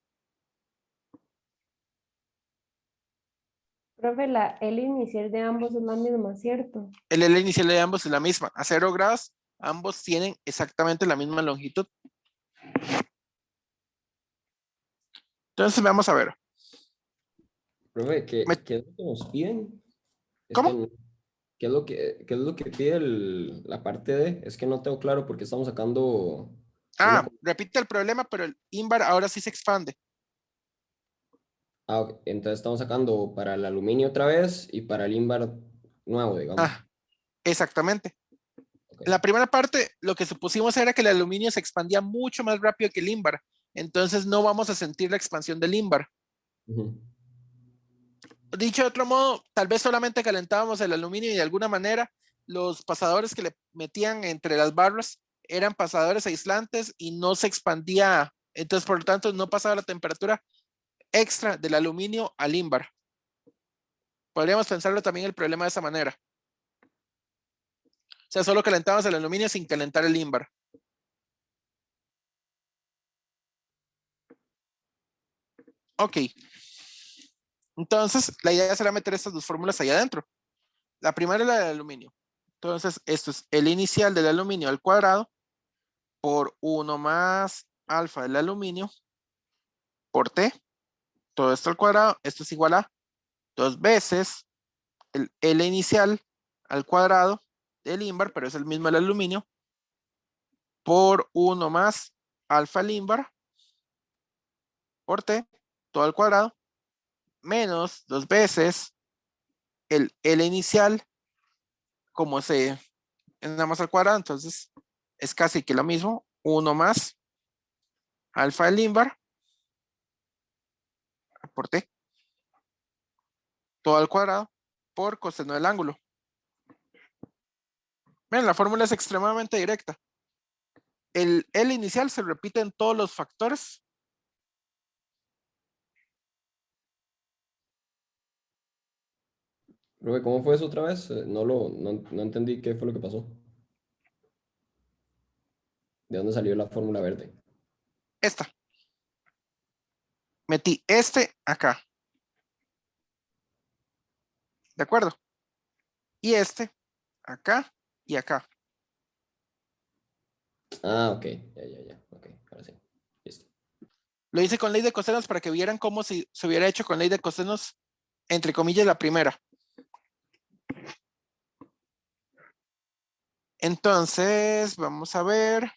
Profe, la L inicial de ambos es la misma, ¿cierto? El L inicial de ambos es la misma, a 0 grados, ambos tienen exactamente la misma longitud. Entonces vamos a ver. Profe, Me- ¿qué es lo que nos piden? Es ¿Cómo? que, qué es lo que pide la parte D? Es que no tengo claro porque estamos sacando una... Repite el problema, pero el INVAR ahora sí se expande. Ok, entonces estamos sacando para el aluminio otra vez y para el ímbar nuevo, digamos. Ah, exactamente. Ok. En la primera parte, lo que supusimos era que el aluminio se expandía mucho más rápido que el ímbar. Entonces no vamos a sentir la expansión del ímbar. Ujú. Dicho de otro modo, tal vez solamente calentábamos el aluminio y de alguna manera los pasadores que le metían entre las barras eran pasadores aislantes y no se expandía. Entonces, por lo tanto, no pasaba la temperatura extra del aluminio al ímbar. Podríamos pensarlo también el problema de esa manera. O sea, solo calentábamos el aluminio sin calentar el ímbar. Ok. Entonces, la idea será meter estas dos fórmulas ahí adentro. La primera es la del aluminio. Entonces, esto es el inicial del aluminio al cuadrado por 1 más alfa del aluminio por T. Todo esto al cuadrado. Esto es igual a 2 veces el L inicial al cuadrado del ímbar, pero es el mismo el aluminio, por 1 más alfa al ímbar por T, todo al cuadrado, menos 2 veces el L inicial, como se es nada más al cuadrado, entonces es casi que lo mismo, 1 más alfa del ímbar por T, todo al cuadrado, por coseno del ángulo. Miren, la fórmula es extremadamente directa. El L inicial se repite en todos los factores. Profe, ¿cómo fue eso otra vez? No entendí qué fue lo que pasó. ¿De dónde salió la fórmula verde? Esta. Metí este acá. ¿De acuerdo? Y este acá y acá. Ah, ok. Ya. Ok, ahora sí. Listo. Lo hice con ley de cosenos para que vieran cómo si se hubiera hecho con ley de cosenos, entre comillas, la primera. Entonces, vamos a ver.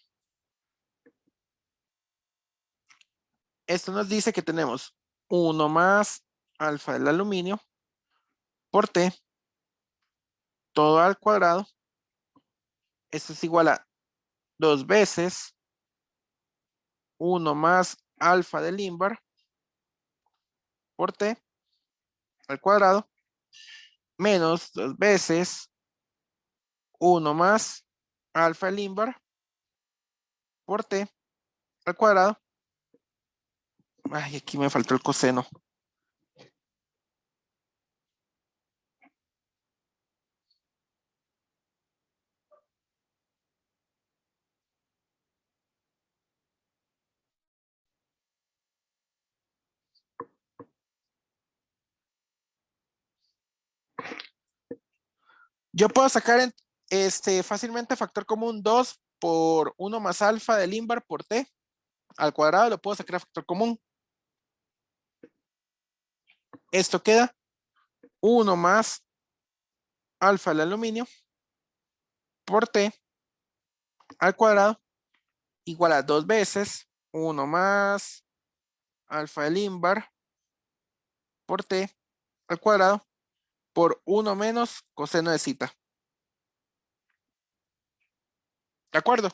Esto nos dice que tenemos 1 más alfa del aluminio por T, todo al cuadrado. Esto es igual a 2 veces 1 más alfa del ímbar por T al cuadrado, menos 2 veces 1 más alfa del ímbar por T al cuadrado. Ay, aquí me faltó el coseno. Yo puedo sacar fácilmente factor común 2 por 1 más alfa del ímbar por T al cuadrado, lo puedo sacar a factor común. Esto queda 1 más alfa del aluminio por T al cuadrado igual a 2 veces 1 más alfa del ímbar por T al cuadrado por 1 menos coseno de zeta. ¿De acuerdo?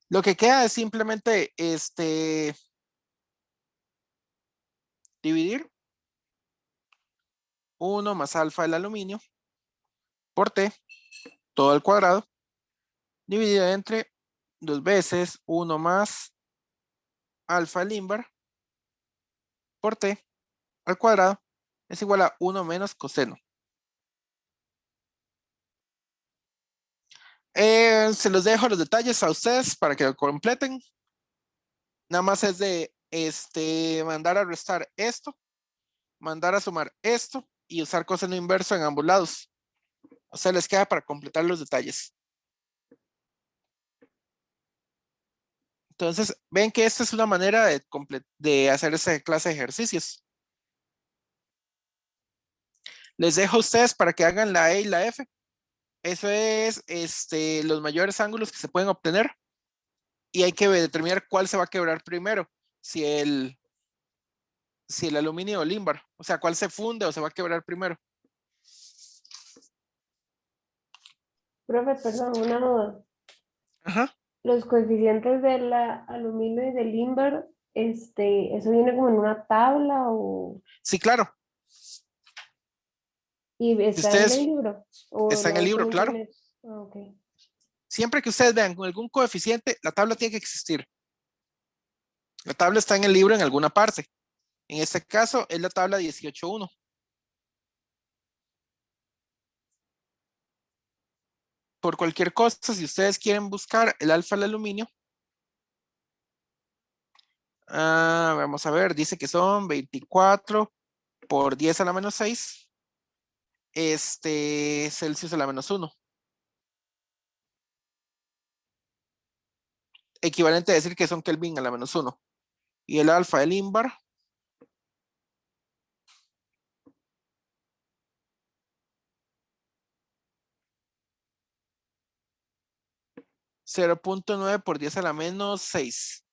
Lo que queda es simplemente dividir 1 más alfa del aluminio por T, todo al cuadrado, dividido entre 2 veces 1 más alfa del ímbar por T al cuadrado es igual a 1 menos coseno. Se los dejo los detalles a ustedes para que lo completen. Nada más es de mandar a restar esto, mandar a sumar esto y usar coseno inverso en ambos lados. O sea, les queda para completar los detalles. Entonces, ven que esta es una manera de hacer esa clase de ejercicios. Les dejo a ustedes para que hagan la E y la F. Eso es los mayores ángulos que se pueden obtener y hay que determinar cuál se va a quebrar primero. si el aluminio o el ínbar, o sea, cuál se funde o se va a quebrar primero. Profe, perdón, una duda. Ajá. Los coeficientes del aluminio y del ímbar, ¿eso viene como en una tabla o Sí, claro. y Si está en el ustedes libro? ¿O está en lo el busco libro, en claro. internet? Ah, ok. Siempre que ustedes vean con algún coeficiente, la tabla tiene que existir. La tabla está en el libro en alguna parte. En este caso es la tabla 18.1. Por cualquier cosa, si ustedes quieren buscar el alfa del aluminio, vamos a ver, dice que son 24 por 10 a la menos 6, Celsius a la menos 1. Equivalente a decir que son Kelvin a la menos 1. Y el alfa del ínbar, .9 por 10 a la menos 6.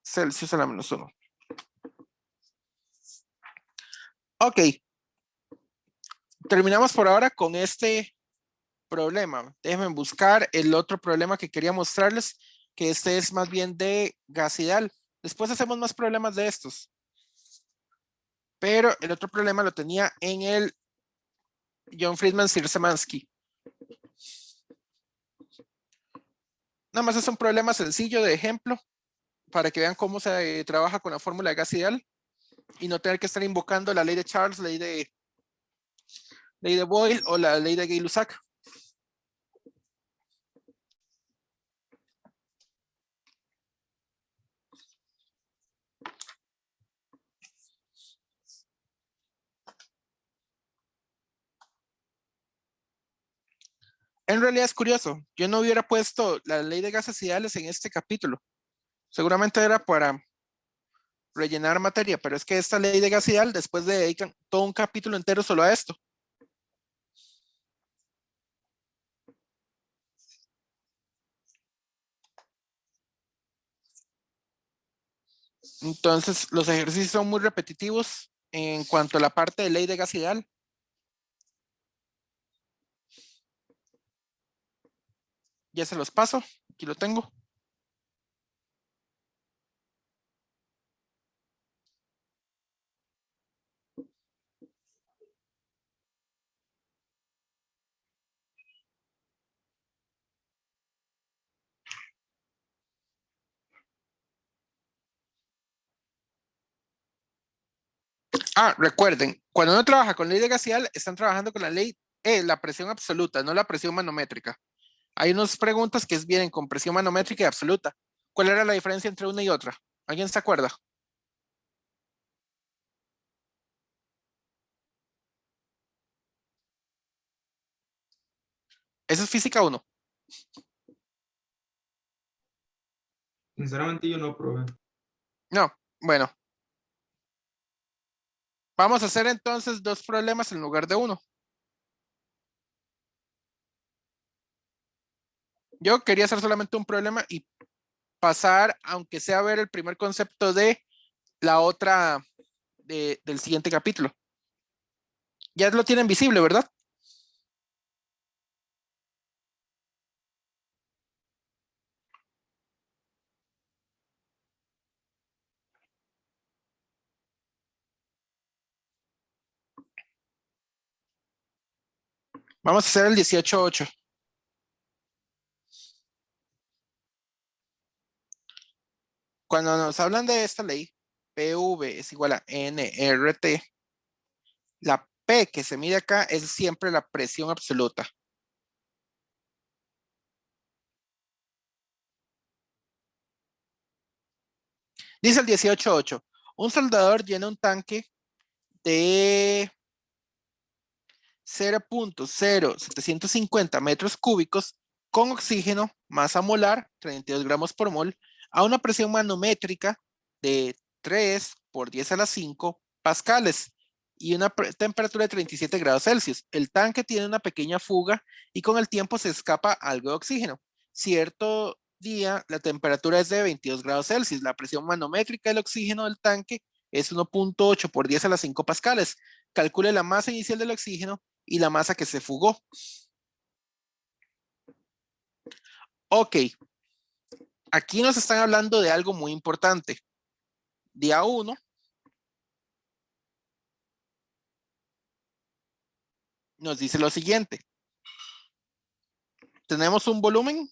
Celsius a la menos 1. Ok. Terminamos por ahora con este problema. Déjenme buscar el otro problema que quería mostrarles, que este es más bien de gas ideal. Después hacemos más problemas de estos. Pero el otro problema lo tenía en el John Friedman Szymanski. Nada más es un problema sencillo de ejemplo para que vean cómo se trabaja con la fórmula de gas ideal y no tener que estar invocando la ley de Charles, ley de Boyle o la ley de Gay-Lussac. En realidad es curioso, yo no hubiera puesto la ley de gases ideales en este capítulo. Seguramente era para rellenar materia, pero es que esta ley de gas ideal después dedican todo un capítulo entero solo a esto. Entonces, los ejercicios son muy repetitivos en cuanto a la parte de ley de gas ideal. Ya se los paso, aquí lo tengo. Recuerden, cuando uno trabaja con ley de gas ideal, están trabajando con la ley, la presión absoluta, no la presión manométrica. Hay unas preguntas que vienen con presión manométrica y absoluta. ¿Cuál era la diferencia entre una y otra? ¿Alguien se acuerda? Eso es física 1. Sinceramente yo no probé. No, bueno. Vamos a hacer entonces 2 problemas en lugar de 1. Yo quería hacer solamente un problema y pasar, aunque sea a ver el primer concepto de la otra, del siguiente capítulo. Ya lo tienen visible, ¿verdad? Vamos a hacer el 18.8. Cuando nos hablan de esta ley, PV es igual a nRT. La P que se mide acá es siempre la presión absoluta. Dice el 18.8. Un soldador llena un tanque de 0.0750 metros cúbicos con oxígeno, masa molar, 32 gramos por mol, a una presión manométrica de 3 por 10 a la 5 pascales. y una temperatura de 37 grados Celsius. El tanque tiene una pequeña fuga y con el tiempo se escapa algo de oxígeno. Cierto día la temperatura es de 22 grados Celsius. La presión manométrica del oxígeno del tanque es 1.8 por 10 a la 5 pascales. Calcule la masa inicial del oxígeno y la masa que se fugó. Ok. Aquí nos están hablando de algo muy importante. Día 1. Nos dice lo siguiente. Tenemos un volumen.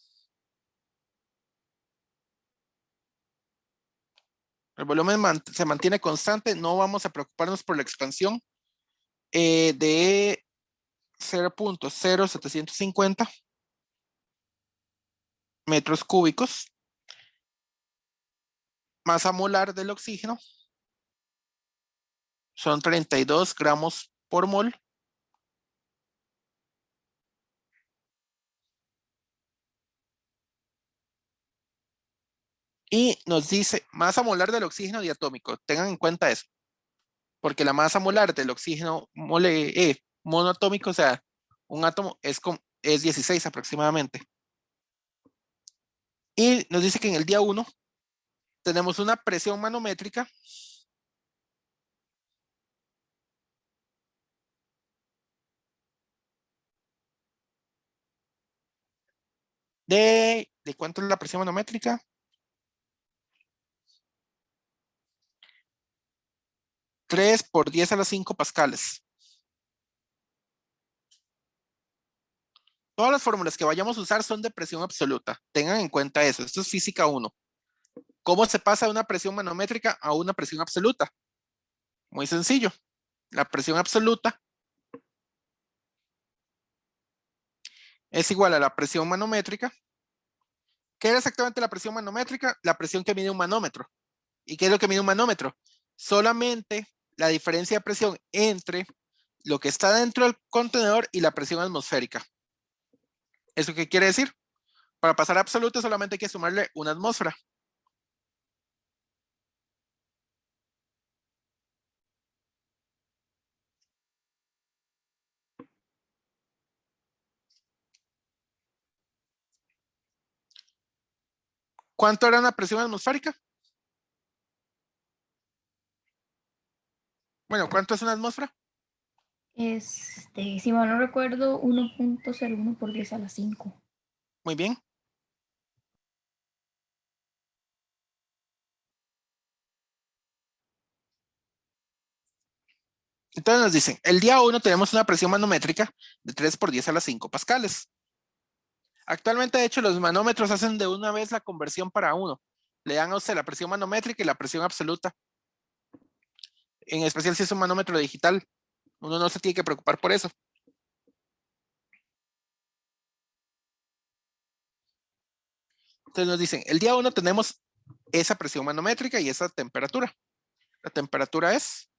El volumen se mantiene constante. No vamos a preocuparnos por la expansión de 0.0750 metros cúbicos. Masa molar del oxígeno son 32 gramos por mol. Y nos dice masa molar del oxígeno diatómico. Tengan en cuenta eso. Porque la masa molar del oxígeno monoatómico, o sea, un átomo es 16 aproximadamente. Y nos dice que en el día 1 tenemos una presión manométrica ¿de cuánto es la presión manométrica? 3 por 10 a la 5 pascales. Todas las fórmulas que vayamos a usar son de presión absoluta. Tengan en cuenta eso. Esto es física 1. ¿Cómo se pasa de una presión manométrica a una presión absoluta? Muy sencillo. La presión absoluta es igual a la presión manométrica. ¿Qué era exactamente la presión manométrica? La presión que mide un manómetro. ¿Y qué es lo que mide un manómetro? Solamente la diferencia de presión entre lo que está dentro del contenedor y la presión atmosférica. ¿Eso qué quiere decir? Para pasar a absoluto solamente hay que sumarle una atmósfera. ¿Cuánto era una presión atmosférica? Bueno, ¿cuánto es una atmósfera? Si mal no recuerdo, 1.01 por 10 a la 5. Muy bien. Entonces nos dicen, el día 1 tenemos una presión manométrica de 3 por 10 a la 5 pascales. Actualmente, de hecho, los manómetros hacen de una vez la conversión para uno. Le dan a usted la presión manométrica y la presión absoluta. En especial si es un manómetro digital. Uno no se tiene que preocupar por eso. Entonces nos dicen, el día 1 tenemos esa presión manométrica y esa temperatura. La temperatura es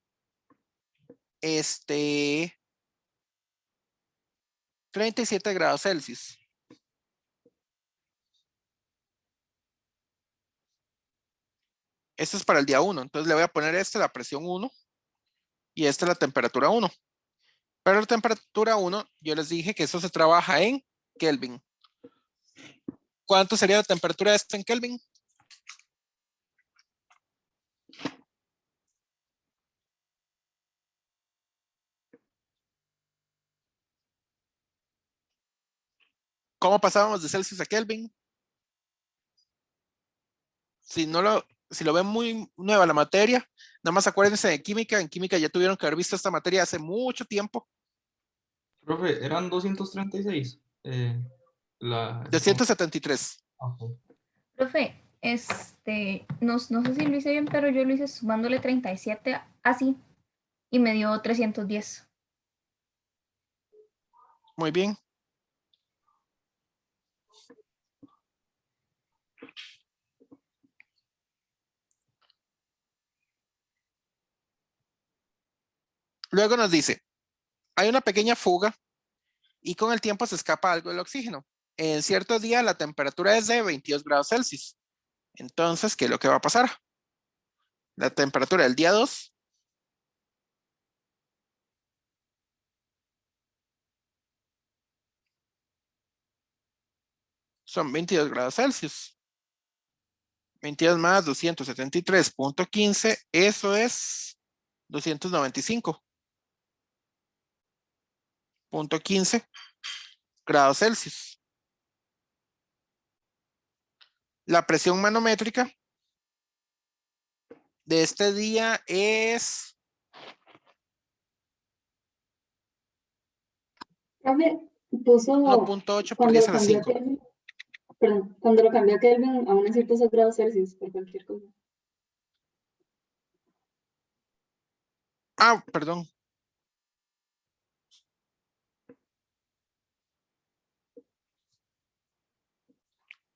37 grados Celsius. Esto es para el día 1. Entonces le voy a poner la presión 1 y esta la temperatura 1. Para la temperatura 1, yo les dije que eso se trabaja en Kelvin. ¿Cuánto sería la temperatura de esto en Kelvin? ¿Cómo pasábamos de Celsius a Kelvin? Si lo ven muy nueva la materia, nada más acuérdense de química. En química ya tuvieron que haber visto esta materia hace mucho tiempo. Profe, eran 236. 273. Ok. Profe, no sé si lo hice bien, pero yo lo hice sumándole 37 así y me dio 310. Muy bien. Luego nos dice, hay una pequeña fuga y con el tiempo se escapa algo del oxígeno. En ciertos días la temperatura es de 22 grados Celsius. Entonces, ¿qué es lo que va a pasar? La temperatura del día 2 son 22 grados Celsius. 22 más 273.15, eso es 295.15 grados Celsius. La presión manométrica de este día es Profe, puso 1.8 por cuando 10 lo a la cambió a 5. Kelvin, perdón, cuando lo cambió a Kelvin, aún así puso grados Celsius por cualquier cosa. Ah, perdón.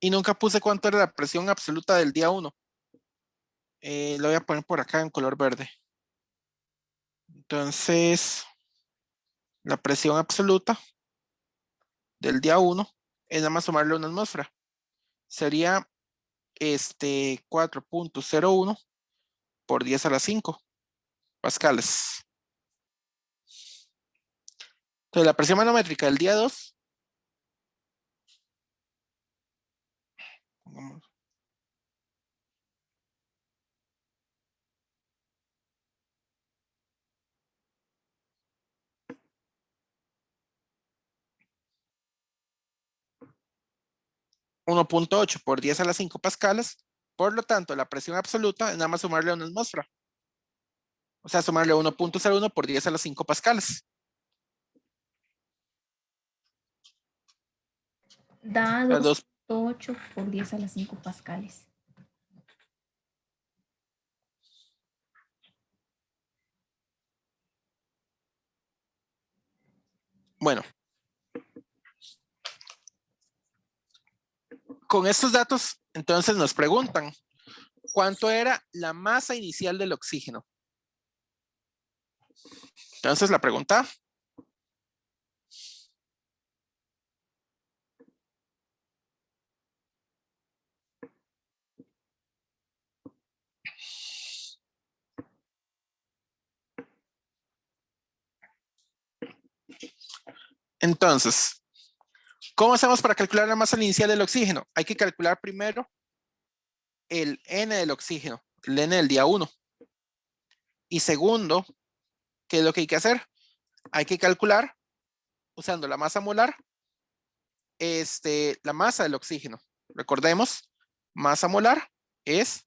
Y nunca puse cuánto era la presión absoluta del día 1. Lo voy a poner por acá en color verde. Entonces, la presión absoluta del día 1 es nada más sumarle una atmósfera. Sería 4.01 por 10 a la 5 pascales. Entonces, la presión manométrica del día 2, pongamos, 1.8 por 10 a la 5 pascales. Por lo tanto, la presión absoluta es nada más sumarle una atmósfera. O sea, sumarle 1.01 por 10 a la 5 pascales. Da Las dos 2.8 por 10 a la 5 pascales. Bueno, con estos datos, entonces nos preguntan, ¿cuánto era la masa inicial del oxígeno? Entonces la pregunta, entonces, ¿cómo hacemos para calcular la masa inicial del oxígeno? Hay que calcular primero el N del oxígeno, el N del día 1. Y segundo, ¿qué es lo que hay que hacer? Hay que calcular, usando la masa molar, la masa del oxígeno. Recordemos, masa molar es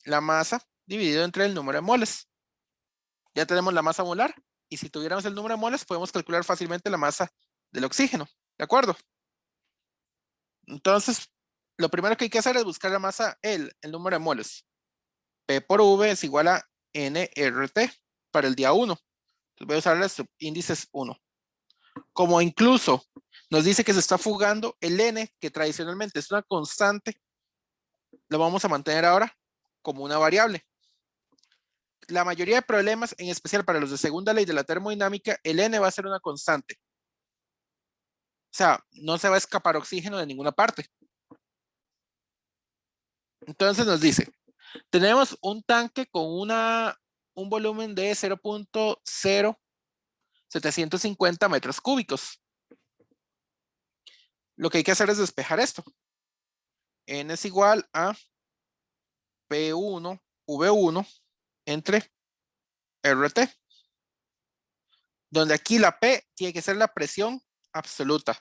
la masa dividido entre el número de moles. Ya tenemos la masa molar y si tuviéramos el número de moles podemos calcular fácilmente la masa del oxígeno. ¿De acuerdo? Entonces, lo primero que hay que hacer es buscar la masa, el número de moles. P por V es igual a nRT para el día 1. Entonces voy a usar los subíndices 1. Como incluso nos dice que se está fugando el N, que tradicionalmente es una constante, lo vamos a mantener ahora como una variable. La mayoría de problemas, en especial para los de segunda ley de la termodinámica, el N va a ser una constante. O sea, no se va a escapar oxígeno de ninguna parte. Entonces nos dice, tenemos un tanque con un volumen de 0.0750 metros cúbicos. Lo que hay que hacer es despejar esto. N es igual a P1, V1 entre RT. Donde aquí la P tiene que ser la presión absoluta.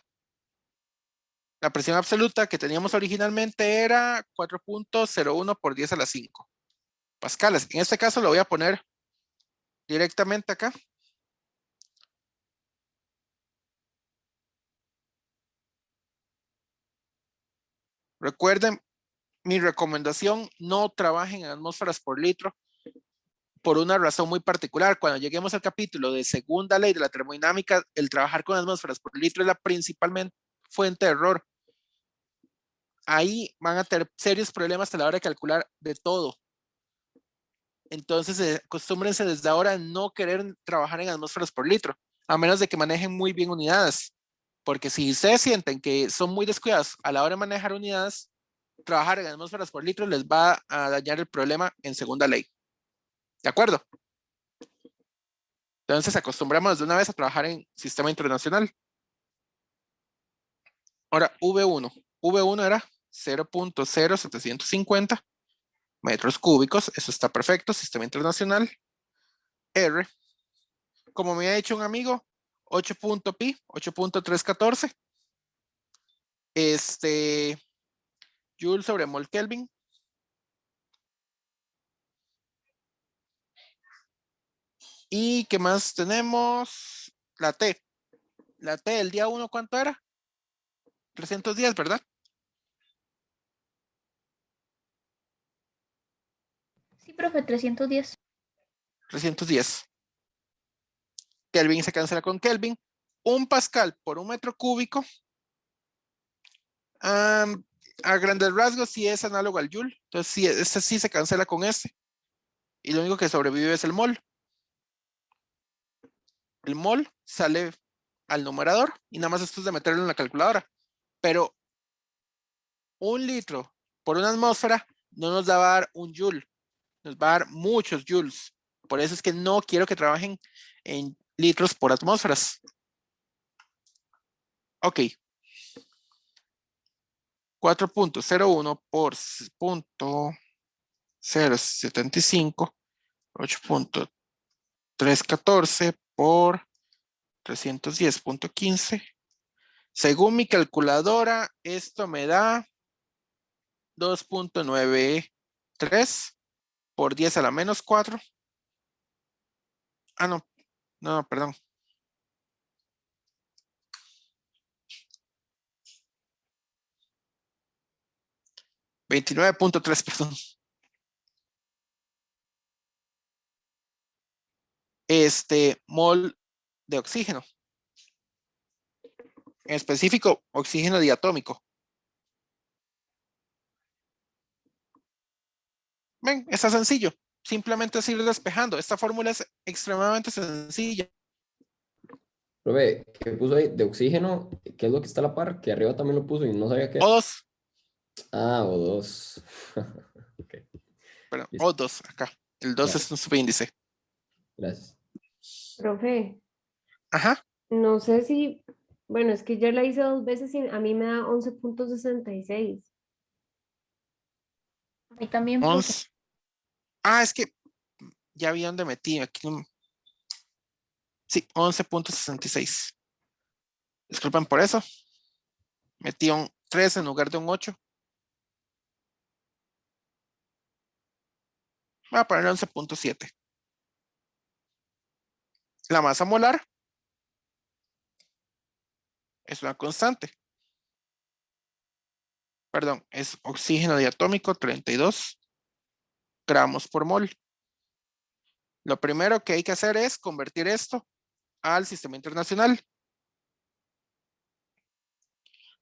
La presión absoluta que teníamos originalmente era 4.01 por 10 a la 5 pascales. En este caso lo voy a poner directamente acá. Recuerden, mi recomendación, no trabajen en atmósferas por litro por una razón muy particular. Cuando lleguemos al capítulo de segunda ley de la termodinámica, el trabajar con atmósferas por litro es la principal fuente de error. Ahí van a tener serios problemas a la hora de calcular de todo. Entonces, acostúmbrense desde ahora a no querer trabajar en atmósferas por litro, a menos de que manejen muy bien unidades. Porque si ustedes sienten que son muy descuidados a la hora de manejar unidades, trabajar en atmósferas por litro les va a dañar el problema en segunda ley. ¿De acuerdo? Entonces, acostumbramos de una vez a trabajar en sistema internacional. Ahora, V1. V1 era 0.0750 metros cúbicos. Eso está perfecto. Sistema internacional. R. Como me ha dicho un amigo, 8.pi, 8.314. Joule sobre mol Kelvin. ¿Y qué más tenemos? La T. La T del día 1, ¿cuánto era? 310, ¿verdad? Sí, profe, 310. 310. Kelvin se cancela con Kelvin. 1 pascal por 1 metro cúbico. A grandes rasgos sí es análogo al Joule. Entonces sí, este sí se cancela con este. Y lo único que sobrevive es el mol. El mol sale al numerador y nada más esto es de meterlo en la calculadora. Pero 1 litro por 1 atmósfera no nos va a dar 1 joule. Nos va a dar muchos joules. Por eso es que no quiero que trabajen en litros por atmósferas. Ok. 4.01 por 0.075, 8.314 por 310.15. Según mi calculadora, esto me da 2.93 por 10 a la menos 4. Ah, no, perdón. $29.3, perdón. Mol de oxígeno. En específico, oxígeno diatómico. Ven, está sencillo. Simplemente es ir despejando. Esta fórmula es extremadamente sencilla. Profe, ¿qué puso ahí? De oxígeno, ¿qué es lo que está a la par? Que arriba también lo puso y no sabía qué. O2, Ah, O2. Ok, perdón, listo. O2 acá. El 2 Ya, es un subíndice. gracias. Profe, Ajá. no sé si, bueno, es que yo la hice 2 veces y a mí me da 11.66. A mí también, profe. 11. Ah, es que ya vi dónde metí. Aquí no. Sí, 11.66. Disculpen por eso. Metí un 3 en lugar de un 8. Voy a poner 11.7. La masa molar es una constante. Perdón, es oxígeno diatómico 32 gramos por mol. Lo primero que hay que hacer es convertir esto al sistema internacional.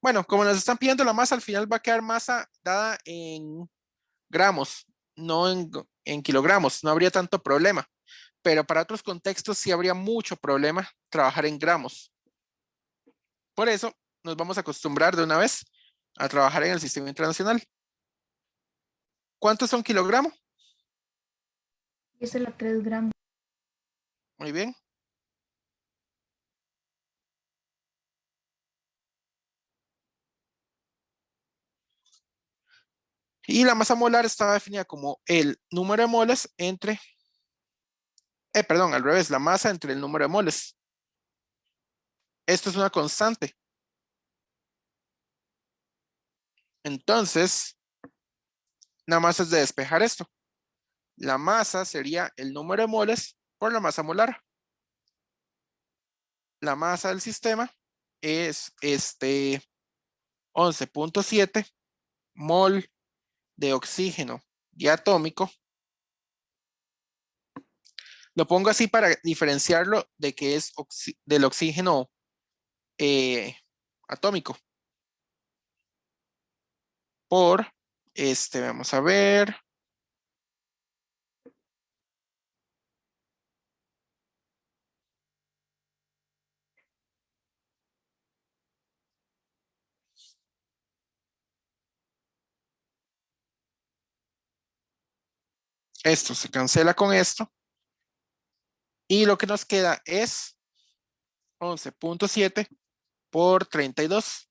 Bueno, como nos están pidiendo la masa, al final va a quedar masa dada en gramos, no en kilogramos. No habría tanto problema. Pero para otros contextos sí habría mucho problema trabajar en gramos. Por eso nos vamos a acostumbrar de una vez a trabajar en el sistema internacional. ¿Cuántos son kilogramos? Y esa es la 3 gramos. Muy bien. Y la masa molar está definida como el número de moles entre, perdón, al revés, la masa entre el número de moles. Esto es una constante. Entonces, nada más es de despejar esto. La masa sería el número de moles por la masa molar. La masa del sistema es 11.7 mol de oxígeno diatómico. Lo pongo así para diferenciarlo de que es del oxígeno atómico. Por, vamos a ver. Esto se cancela con esto. Y lo que nos queda es 11.7 por 32.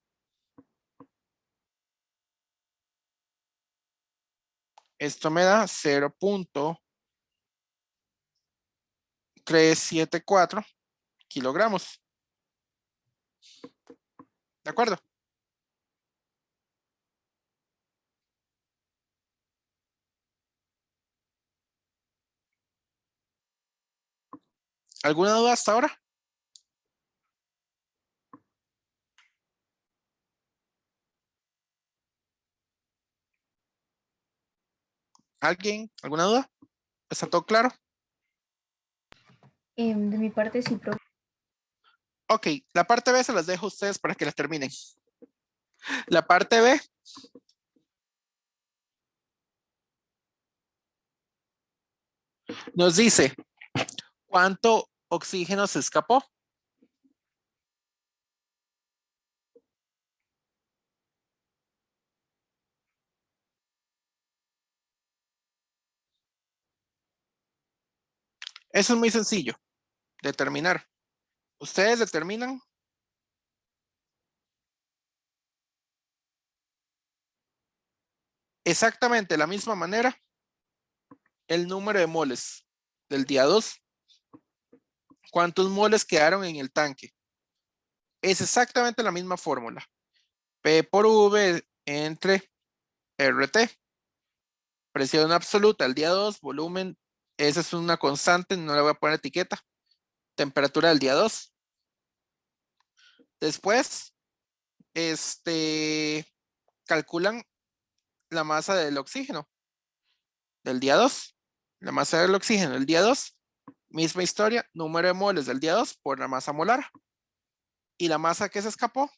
Esto me da 0.374 kilogramos. ¿De acuerdo? ¿Alguna duda hasta ahora? ¿Alguien? ¿Alguna duda? ¿Está todo claro? De mi parte sí, profe. Ok, la parte B se las dejo a ustedes para que la terminen. La parte B nos dice cuánto oxígeno se escapó. Eso es muy sencillo, determinar. Ustedes determinan exactamente de la misma manera el número de moles del día 2. ¿Cuántos moles quedaron en el tanque? Es exactamente la misma fórmula. P por V entre RT. Presión absoluta el día 2, volumen, esa es una constante, no le voy a poner etiqueta. Temperatura del día 2. Después, calculan la masa del oxígeno del día 2. La masa del oxígeno del día 2, misma historia, número de moles del día 2 por la masa molar. Y la masa que se escapó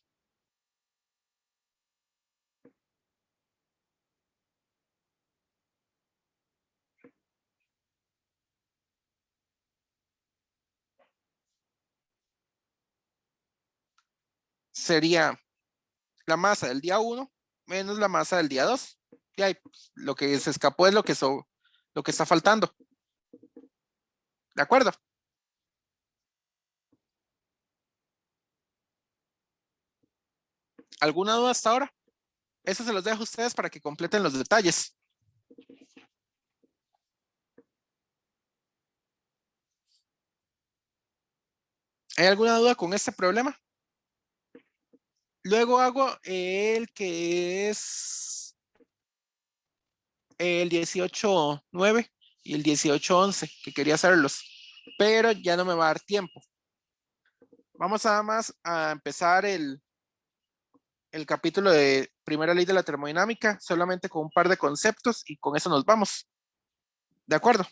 sería la masa del día 1 menos la masa del día 2. Y ahí, pues, lo que se escapó es lo que está faltando. ¿De acuerdo? ¿Alguna duda hasta ahora? Eso se los dejo a ustedes para que completen los detalles. ¿Hay alguna duda con este problema? Luego hago el que es el 18.9 y el 18.11, que quería hacerlos, pero ya no me va a dar tiempo. Vamos nada más a empezar el capítulo de primera ley de la termodinámica, solamente con un par de conceptos y con eso nos vamos. ¿De acuerdo?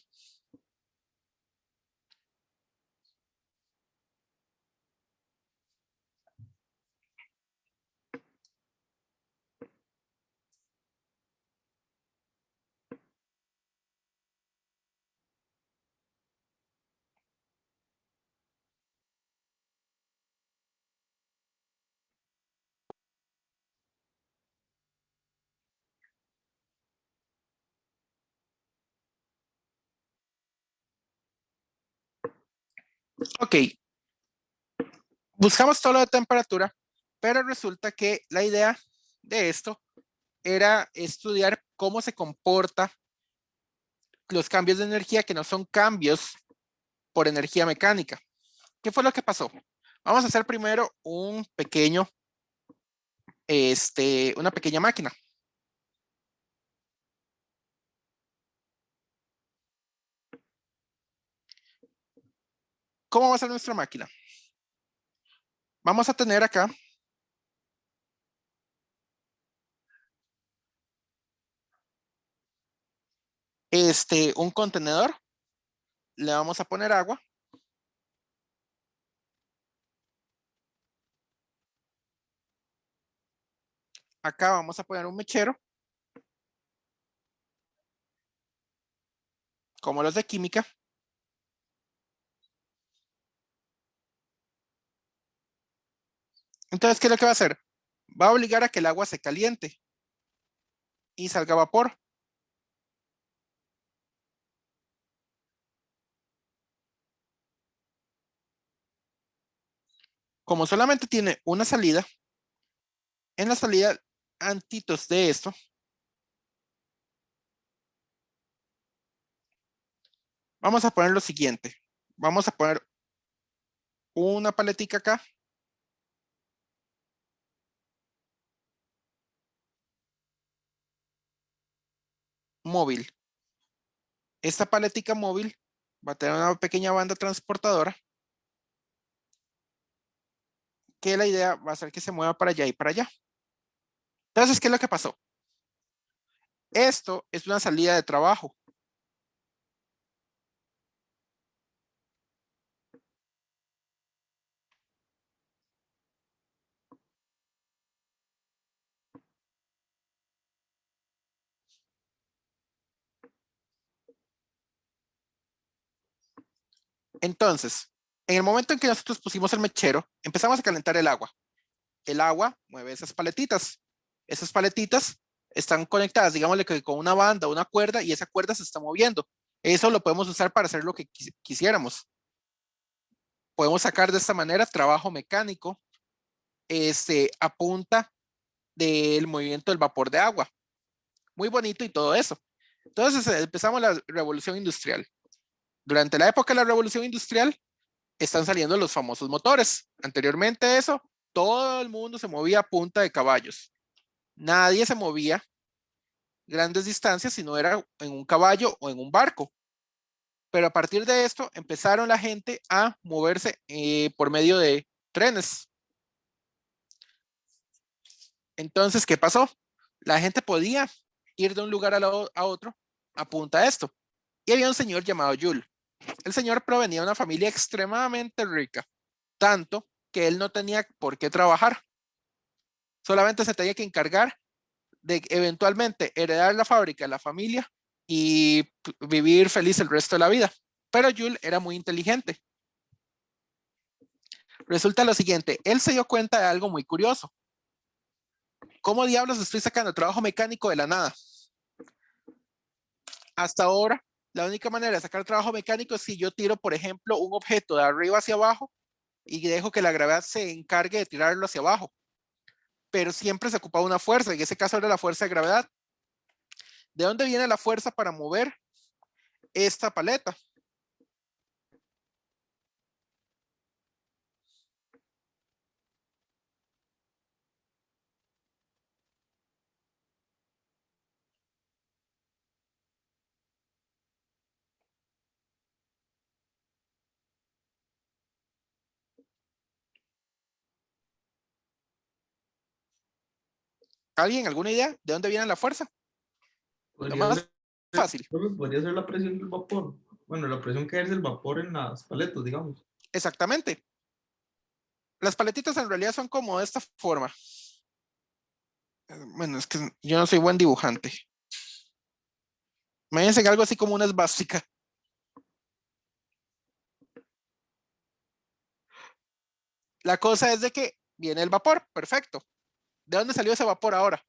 Ok. Buscamos todo lo de temperatura, pero resulta que la idea de esto era estudiar cómo se comporta los cambios de energía que no son cambios por energía mecánica. ¿Qué fue lo que pasó? Vamos a hacer primero una pequeña máquina. ¿Cómo va a ser nuestra máquina? Vamos a tener acá un contenedor. Le vamos a poner agua. Acá vamos a poner un mechero, como los de química. Entonces, ¿qué es lo que va a hacer? Va a obligar a que el agua se caliente y salga vapor. Como solamente tiene una salida, en la salida antitos de esto, Vamos a poner lo siguiente. Vamos a poner una paletica acá. Móvil. Esta paletica móvil va a tener una pequeña banda transportadora que la idea va a ser que se mueva para allá y para allá. Entonces, ¿qué es lo que pasó? Esto es una salida de trabajo. Entonces, en el momento en que nosotros pusimos el mechero, empezamos a calentar el agua. El agua mueve esas paletitas. Esas paletitas están conectadas, digámosle que con una banda, una cuerda, y esa cuerda se está moviendo. Eso lo podemos usar para hacer lo que quisiéramos. Podemos sacar de esta manera trabajo mecánico a punta del movimiento del vapor de agua. Muy bonito y todo eso. Entonces empezamos la revolución industrial. Durante la época de la revolución industrial están saliendo los famosos motores. Anteriormente a eso, todo el mundo se movía a punta de caballos. Nadie se movía grandes distancias si no era en un caballo o en un barco. Pero a partir de esto empezaron la gente a moverse por medio de trenes. Entonces, ¿qué pasó? La gente podía ir de un lugar a otro a punta de esto. Y había un señor llamado Jules. El señor provenía de una familia extremadamente rica, tanto que él no tenía por qué trabajar. Solamente se tenía que encargar de eventualmente heredar la fábrica de la familia y vivir feliz el resto de la vida. Pero Jules era muy inteligente. Resulta lo siguiente, él se dio cuenta de algo muy curioso. ¿Cómo diablos estoy sacando trabajo mecánico de la nada? Hasta ahora, la única manera de sacar trabajo mecánico es si yo tiro, por ejemplo, un objeto de arriba hacia abajo y dejo que la gravedad se encargue de tirarlo hacia abajo. Pero siempre se ocupaba una fuerza, en ese caso era la fuerza de gravedad. ¿De dónde viene la fuerza para mover esta paleta? ¿Alguien, alguna idea de dónde viene la fuerza? Lo Podría más ser, fácil. creo que podría ser la presión del vapor. Bueno, la presión que ejerce el vapor en las paletas, digamos. Exactamente. Las paletitas en realidad son como de esta forma. Bueno, es que yo no soy buen dibujante. Imagínense algo así como una esvástica. La cosa es de que viene el vapor, perfecto. ¿De dónde salió ese vapor ahora?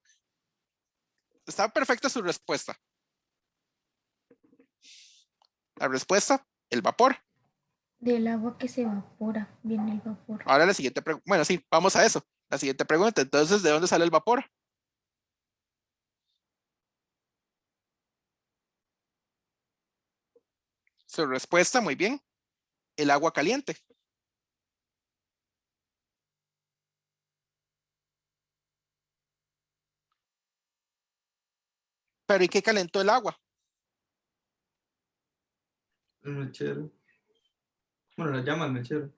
Está perfecta su respuesta. La respuesta, el vapor. Del agua que se evapora, viene el vapor. Ahora la siguiente pregunta. Bueno, sí, vamos a eso. La siguiente pregunta. Entonces, ¿de dónde sale el vapor? Su respuesta, muy bien. El agua caliente. Pero ¿y qué calentó el agua? El mechero. Bueno, la llama el mechero.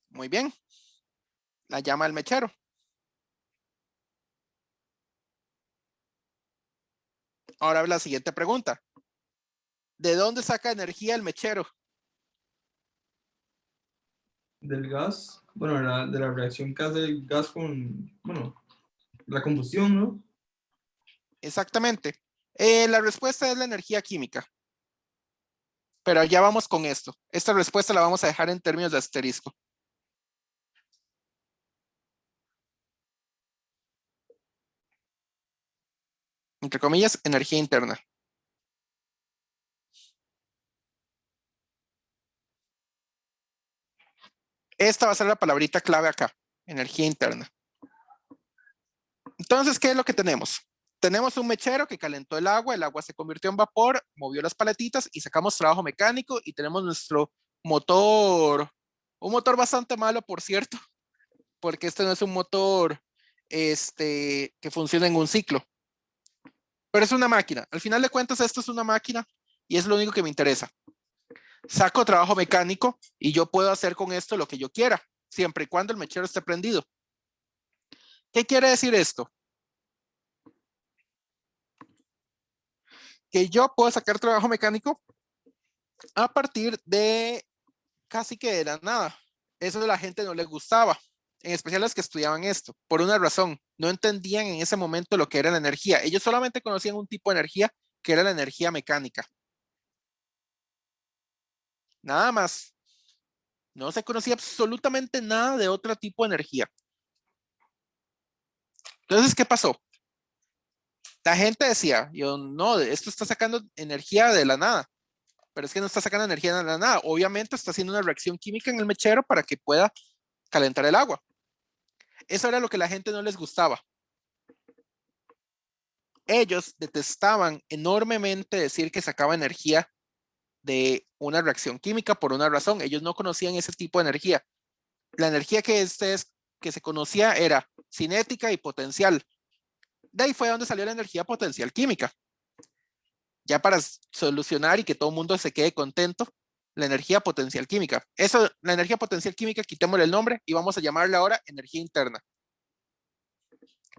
Muy bien. La llama del mechero. Ahora la siguiente pregunta. ¿De dónde saca energía el mechero? Del gas. Bueno, de la reacción que hace el gas con, bueno, la combustión, ¿no? Exactamente. La respuesta es la energía química. Pero ya vamos con esto. Esta respuesta la vamos a dejar en términos de asterisco. Entre comillas, energía interna. Esta va a ser la palabrita clave acá. Energía interna. Entonces, ¿qué es lo que tenemos? tenemos un mechero que calentó el agua se convirtió en vapor, movió las paletitas y sacamos trabajo mecánico y tenemos nuestro motor, un motor bastante malo, por cierto, porque este no es un motor que funciona en un ciclo, pero es una máquina. Al final de cuentas, esto es una máquina y es lo único que me interesa. Saco trabajo mecánico y yo puedo hacer con esto lo que yo quiera, siempre y cuando el mechero esté prendido. ¿Qué quiere decir esto? Que yo puedo sacar trabajo mecánico a partir de casi que de la nada. Eso a la gente no les gustaba, en especial los que estudiaban esto, por una razón. No entendían en ese momento lo que era la energía. Ellos solamente conocían un tipo de energía, que era la energía mecánica. Nada más. No se conocía absolutamente nada de otro tipo de energía. Entonces, ¿qué pasó? La gente decía, yo no, esto está sacando energía de la nada, pero es que no está sacando energía de la nada. Obviamente está haciendo una reacción química en el mechero para que pueda calentar el agua. Eso era lo que a la gente no les gustaba. Ellos detestaban enormemente decir que sacaba energía de una reacción química por una razón. Ellos no conocían ese tipo de energía. La energía que se conocía era cinética y potencial. De ahí fue donde salió la energía potencial química. Ya para solucionar y que todo el mundo se quede contento, la energía potencial química. Eso, la energía potencial química, quitémosle el nombre y vamos a llamarle ahora energía interna.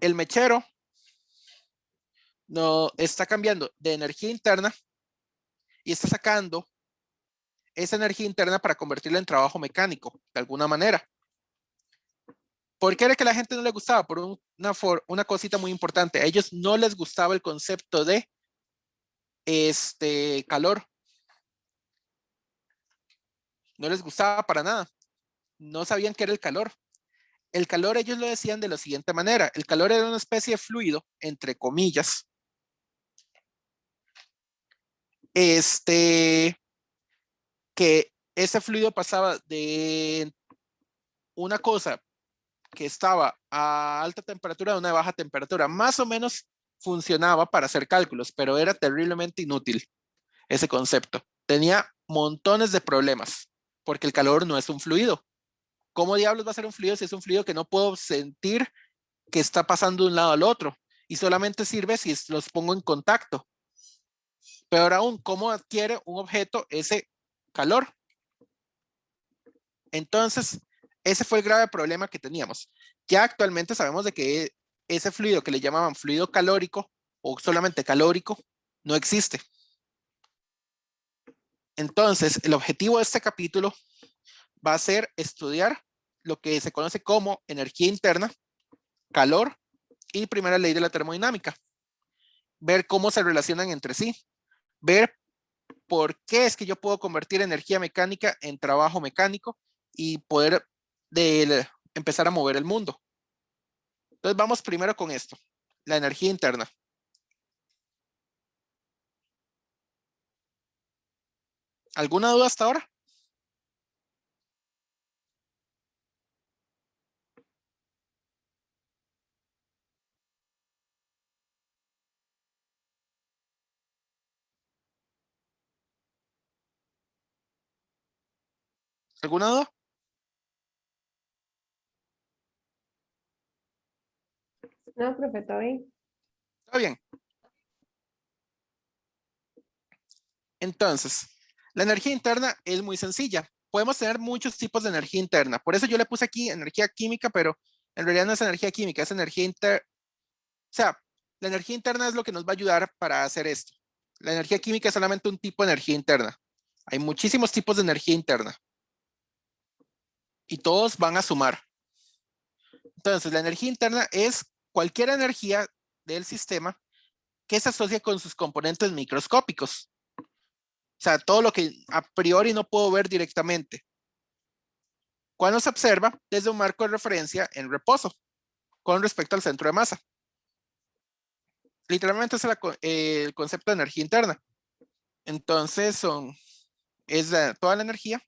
El mechero no está cambiando de energía interna y está sacando esa energía interna para convertirla en trabajo mecánico, de alguna manera. ¿Por qué era que a la gente no le gustaba? Por una cosita muy importante. A ellos no les gustaba el concepto de calor. No les gustaba para nada. No sabían qué era el calor. El calor ellos lo decían de la siguiente manera. El calor era una especie de fluido, entre comillas, que ese fluido pasaba de una cosa que estaba a alta temperatura a una baja temperatura. Más o menos funcionaba para hacer cálculos, pero era terriblemente inútil ese concepto. Tenía montones de problemas, porque el calor no es un fluido. ¿Cómo diablos va a ser un fluido si es un fluido que no puedo sentir que está pasando de un lado al otro? Y solamente sirve si los pongo en contacto. Peor aún, ¿cómo adquiere un objeto ese calor? Entonces, ese fue el grave problema que teníamos. Ya actualmente sabemos de que ese fluido que le llamaban fluido calórico o solamente calórico no existe. Entonces, el objetivo de este capítulo va a ser estudiar lo que se conoce como energía interna, calor y primera ley de la termodinámica. Ver cómo se relacionan entre sí. Ver por qué es que yo puedo convertir energía mecánica en trabajo mecánico y poder empezar a mover el mundo. Entonces vamos primero con esto, la energía interna. ¿Alguna duda hasta ahora? ¿Alguna duda? No, profe, todo bien. Está bien. Entonces, la energía interna es muy sencilla. Podemos tener muchos tipos de energía interna. Por eso yo le puse aquí energía química, pero en realidad no es energía química, es energía interna. O sea, la energía interna es lo que nos va a ayudar para hacer esto. La energía química es solamente un tipo de energía interna. Hay muchísimos tipos de energía interna. Y todos van a sumar. Entonces, la energía interna es cualquier energía del sistema que se asocia con sus componentes microscópicos. O sea, todo lo que a priori no puedo ver directamente. Cuando se observa desde un marco de referencia en reposo con respecto al centro de masa. Literalmente es el concepto de energía interna. Entonces, es toda la energía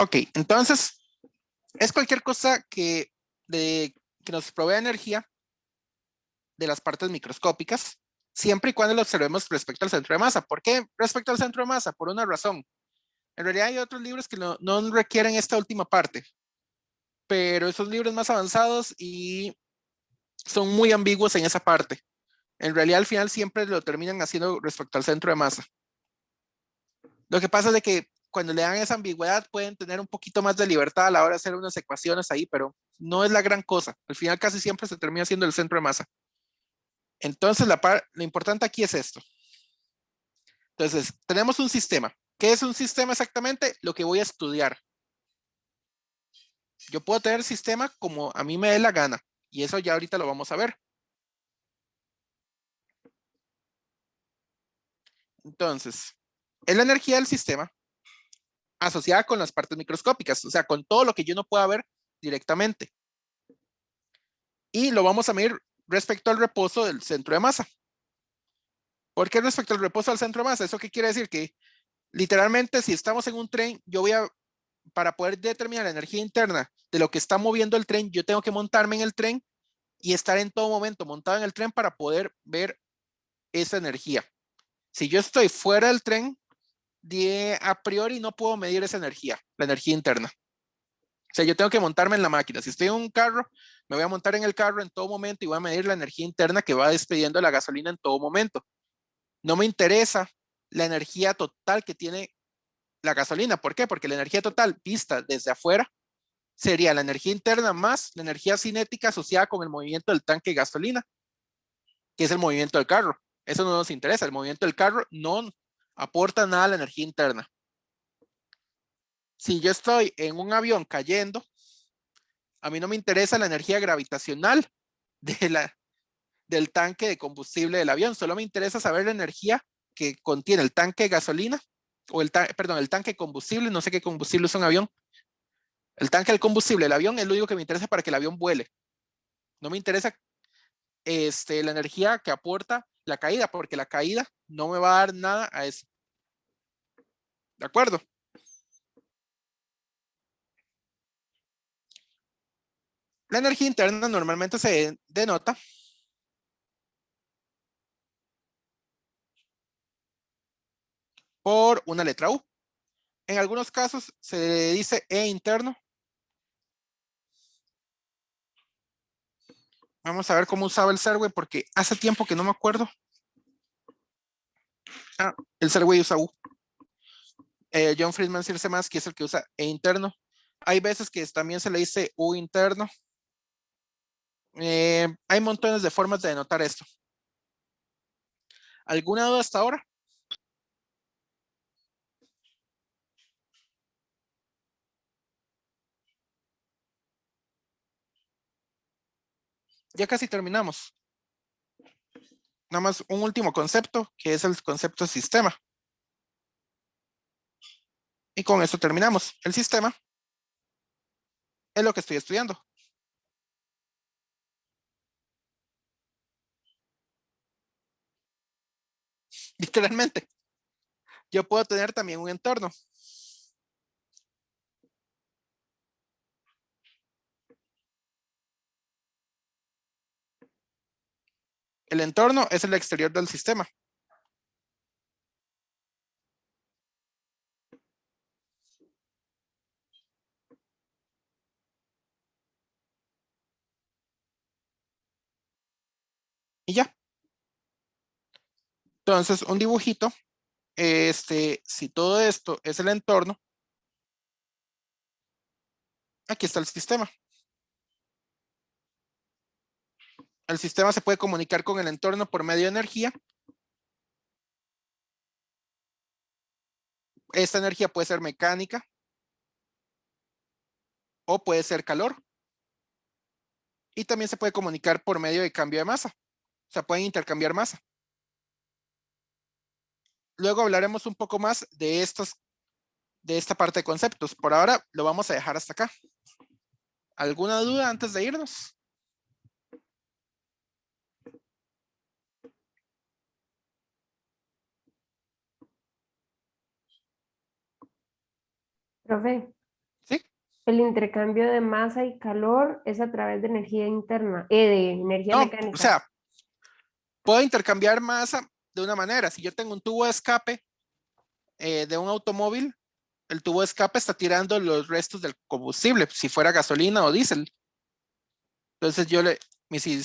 Ok, entonces es cualquier cosa que nos provea energía de las partes microscópicas, siempre y cuando lo observemos respecto al centro de masa. ¿Por qué respecto al centro de masa? Por una razón. En realidad hay otros libros que no requieren esta última parte, pero esos libros más avanzados y son muy ambiguos en esa parte. En realidad al final siempre lo terminan haciendo respecto al centro de masa. Lo que pasa es de que cuando le dan esa ambigüedad pueden tener un poquito más de libertad a la hora de hacer unas ecuaciones ahí, pero no es la gran cosa. Al final casi siempre se termina siendo el centro de masa. Entonces lo importante aquí es esto. Entonces tenemos un sistema. ¿Qué es un sistema exactamente? Lo que voy a estudiar. Yo puedo tener sistema como a mí me dé la gana y eso ya ahorita lo vamos a ver. Entonces, es la energía del sistema asociada con las partes microscópicas, o sea, con todo lo que yo no pueda ver directamente. Y lo vamos a medir respecto al reposo del centro de masa. ¿Por qué respecto al reposo del centro de masa? ¿Eso qué quiere decir? Que literalmente si estamos en un tren, para poder determinar la energía interna de lo que está moviendo el tren, yo tengo que montarme en el tren y estar en todo momento montado en el tren para poder ver esa energía. Si yo estoy fuera del tren, a priori no puedo medir esa energía, la energía interna. O sea, yo tengo que montarme en la máquina. Si estoy en un carro, me voy a montar en el carro en todo momento y voy a medir la energía interna que va despidiendo la gasolina en todo momento. No me interesa la energía total que tiene la gasolina. ¿Por qué? Porque la energía total vista desde afuera sería la energía interna más la energía cinética asociada con el movimiento del tanque de gasolina, que es el movimiento del carro. Eso no nos interesa. El movimiento del carro no aporta nada a la energía interna. Si yo estoy en un avión cayendo, a mí no me interesa la energía gravitacional del tanque de combustible del avión. Solo me interesa saber la energía que contiene el tanque de gasolina o el tanque de combustible. No sé qué combustible es un avión. El tanque del combustible del avión es lo único que me interesa para que el avión vuele. No me interesa la energía que aporta la caída, porque la caída no me va a dar nada a eso. ¿De acuerdo? La energía interna normalmente se denota por una letra U. En algunos casos se dice E interno. Vamos a ver cómo usaba el Serway porque hace tiempo que no me acuerdo. El Serway usa U. John Friedman Circe más, que es el que usa E interno. Hay veces que también se le dice U interno. Hay montones de formas de denotar esto. ¿Alguna duda hasta ahora? Ya casi terminamos. Nada más un último concepto, que es el concepto de sistema. Y con esto terminamos. El sistema es lo que estoy estudiando. Literalmente. Yo puedo tener también un entorno. El entorno es el exterior del sistema. Y ya. Entonces, un dibujito. Si todo esto es el entorno, aquí está el sistema. El sistema se puede comunicar con el entorno por medio de energía. Esta energía puede ser mecánica o puede ser calor. Y también se puede comunicar por medio de cambio de masa. O sea, pueden intercambiar masa. Luego hablaremos un poco más de esta parte de conceptos. Por ahora lo vamos a dejar hasta acá. ¿Alguna duda antes de irnos? Profe, El intercambio de masa y calor es a través de energía interna, de energía No, mecánica. o sea, puedo intercambiar masa de una manera. Si yo tengo un tubo de escape de un automóvil, el tubo de escape está tirando los restos del combustible, si fuera gasolina o diésel. Entonces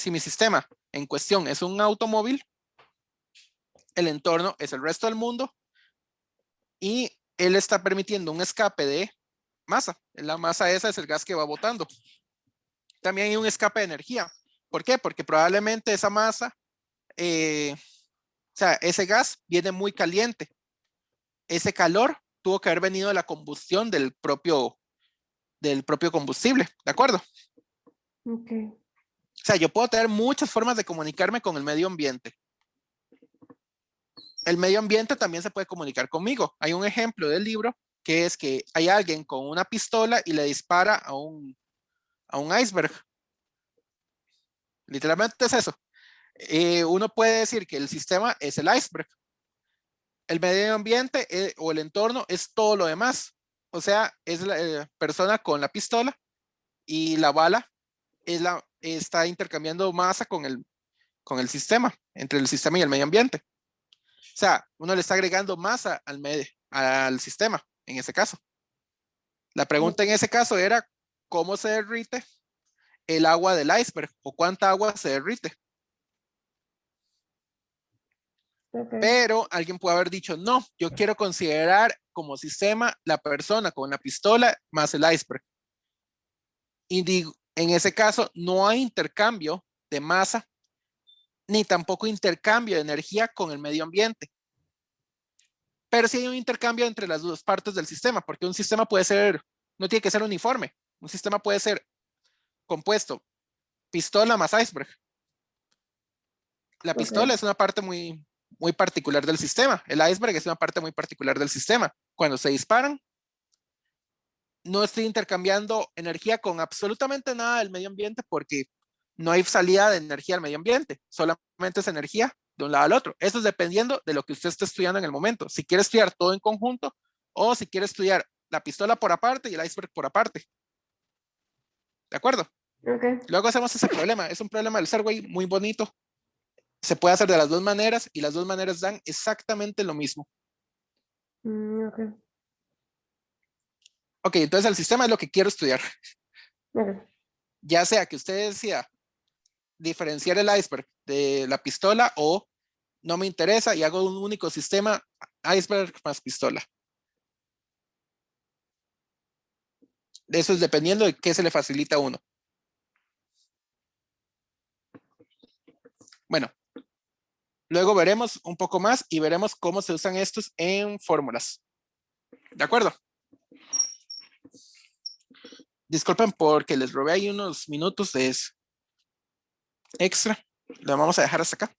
si mi sistema en cuestión es un automóvil, el entorno es el resto del mundo y él está permitiendo un escape de masa. La masa esa es el gas que va botando. También hay un escape de energía. ¿Por qué? Porque probablemente esa masa, o sea, ese gas viene muy caliente. Ese calor tuvo que haber venido de la combustión del propio combustible, ¿de acuerdo? Ok. O sea, yo puedo tener muchas formas de comunicarme con el medio ambiente. El medio ambiente también se puede comunicar conmigo. Hay un ejemplo del libro que es que hay alguien con una pistola y le dispara a un iceberg. Literalmente es eso. Uno puede decir que el sistema es el iceberg. El medio ambiente o el entorno es todo lo demás. O sea, es la persona con la pistola y la bala está intercambiando masa con el sistema, entre el sistema y el medio ambiente. O sea, uno le está agregando masa al sistema, en ese caso. La pregunta en ese caso era, ¿cómo se derrite el agua del iceberg? ¿O cuánta agua se derrite? Ok. Pero alguien puede haber dicho, no, yo quiero considerar como sistema la persona con la pistola más el iceberg. Y digo, en ese caso no hay intercambio de masa, ni tampoco intercambio de energía con el medio ambiente. Pero sí hay un intercambio entre las dos partes del sistema, porque un sistema puede ser, no tiene que ser uniforme. Un sistema puede ser compuesto pistola más iceberg. La pistola Ok. es una parte muy, muy particular del sistema. El iceberg es una parte muy particular del sistema. Cuando se disparan, no estoy intercambiando energía con absolutamente nada del medio ambiente porque no hay salida de energía al medio ambiente. Solamente es energía de un lado al otro. Eso es dependiendo de lo que usted esté estudiando en el momento. Si quiere estudiar todo en conjunto o si quiere estudiar la pistola por aparte y el iceberg por aparte. ¿De acuerdo? Ok. Luego hacemos ese problema. Es un problema del Segway muy bonito. Se puede hacer de las dos maneras y las dos maneras dan exactamente lo mismo. Ok. Ok, entonces el sistema es lo que quiero estudiar. Ok. Ya sea que usted decida diferenciar el iceberg de la pistola o no me interesa y hago un único sistema iceberg más pistola. Eso es dependiendo de qué se le facilita a uno. Bueno, luego veremos un poco más y veremos cómo se usan estos en fórmulas. ¿De acuerdo? Disculpen porque les robé ahí unos minutos de extra. Lo vamos a dejar hasta acá.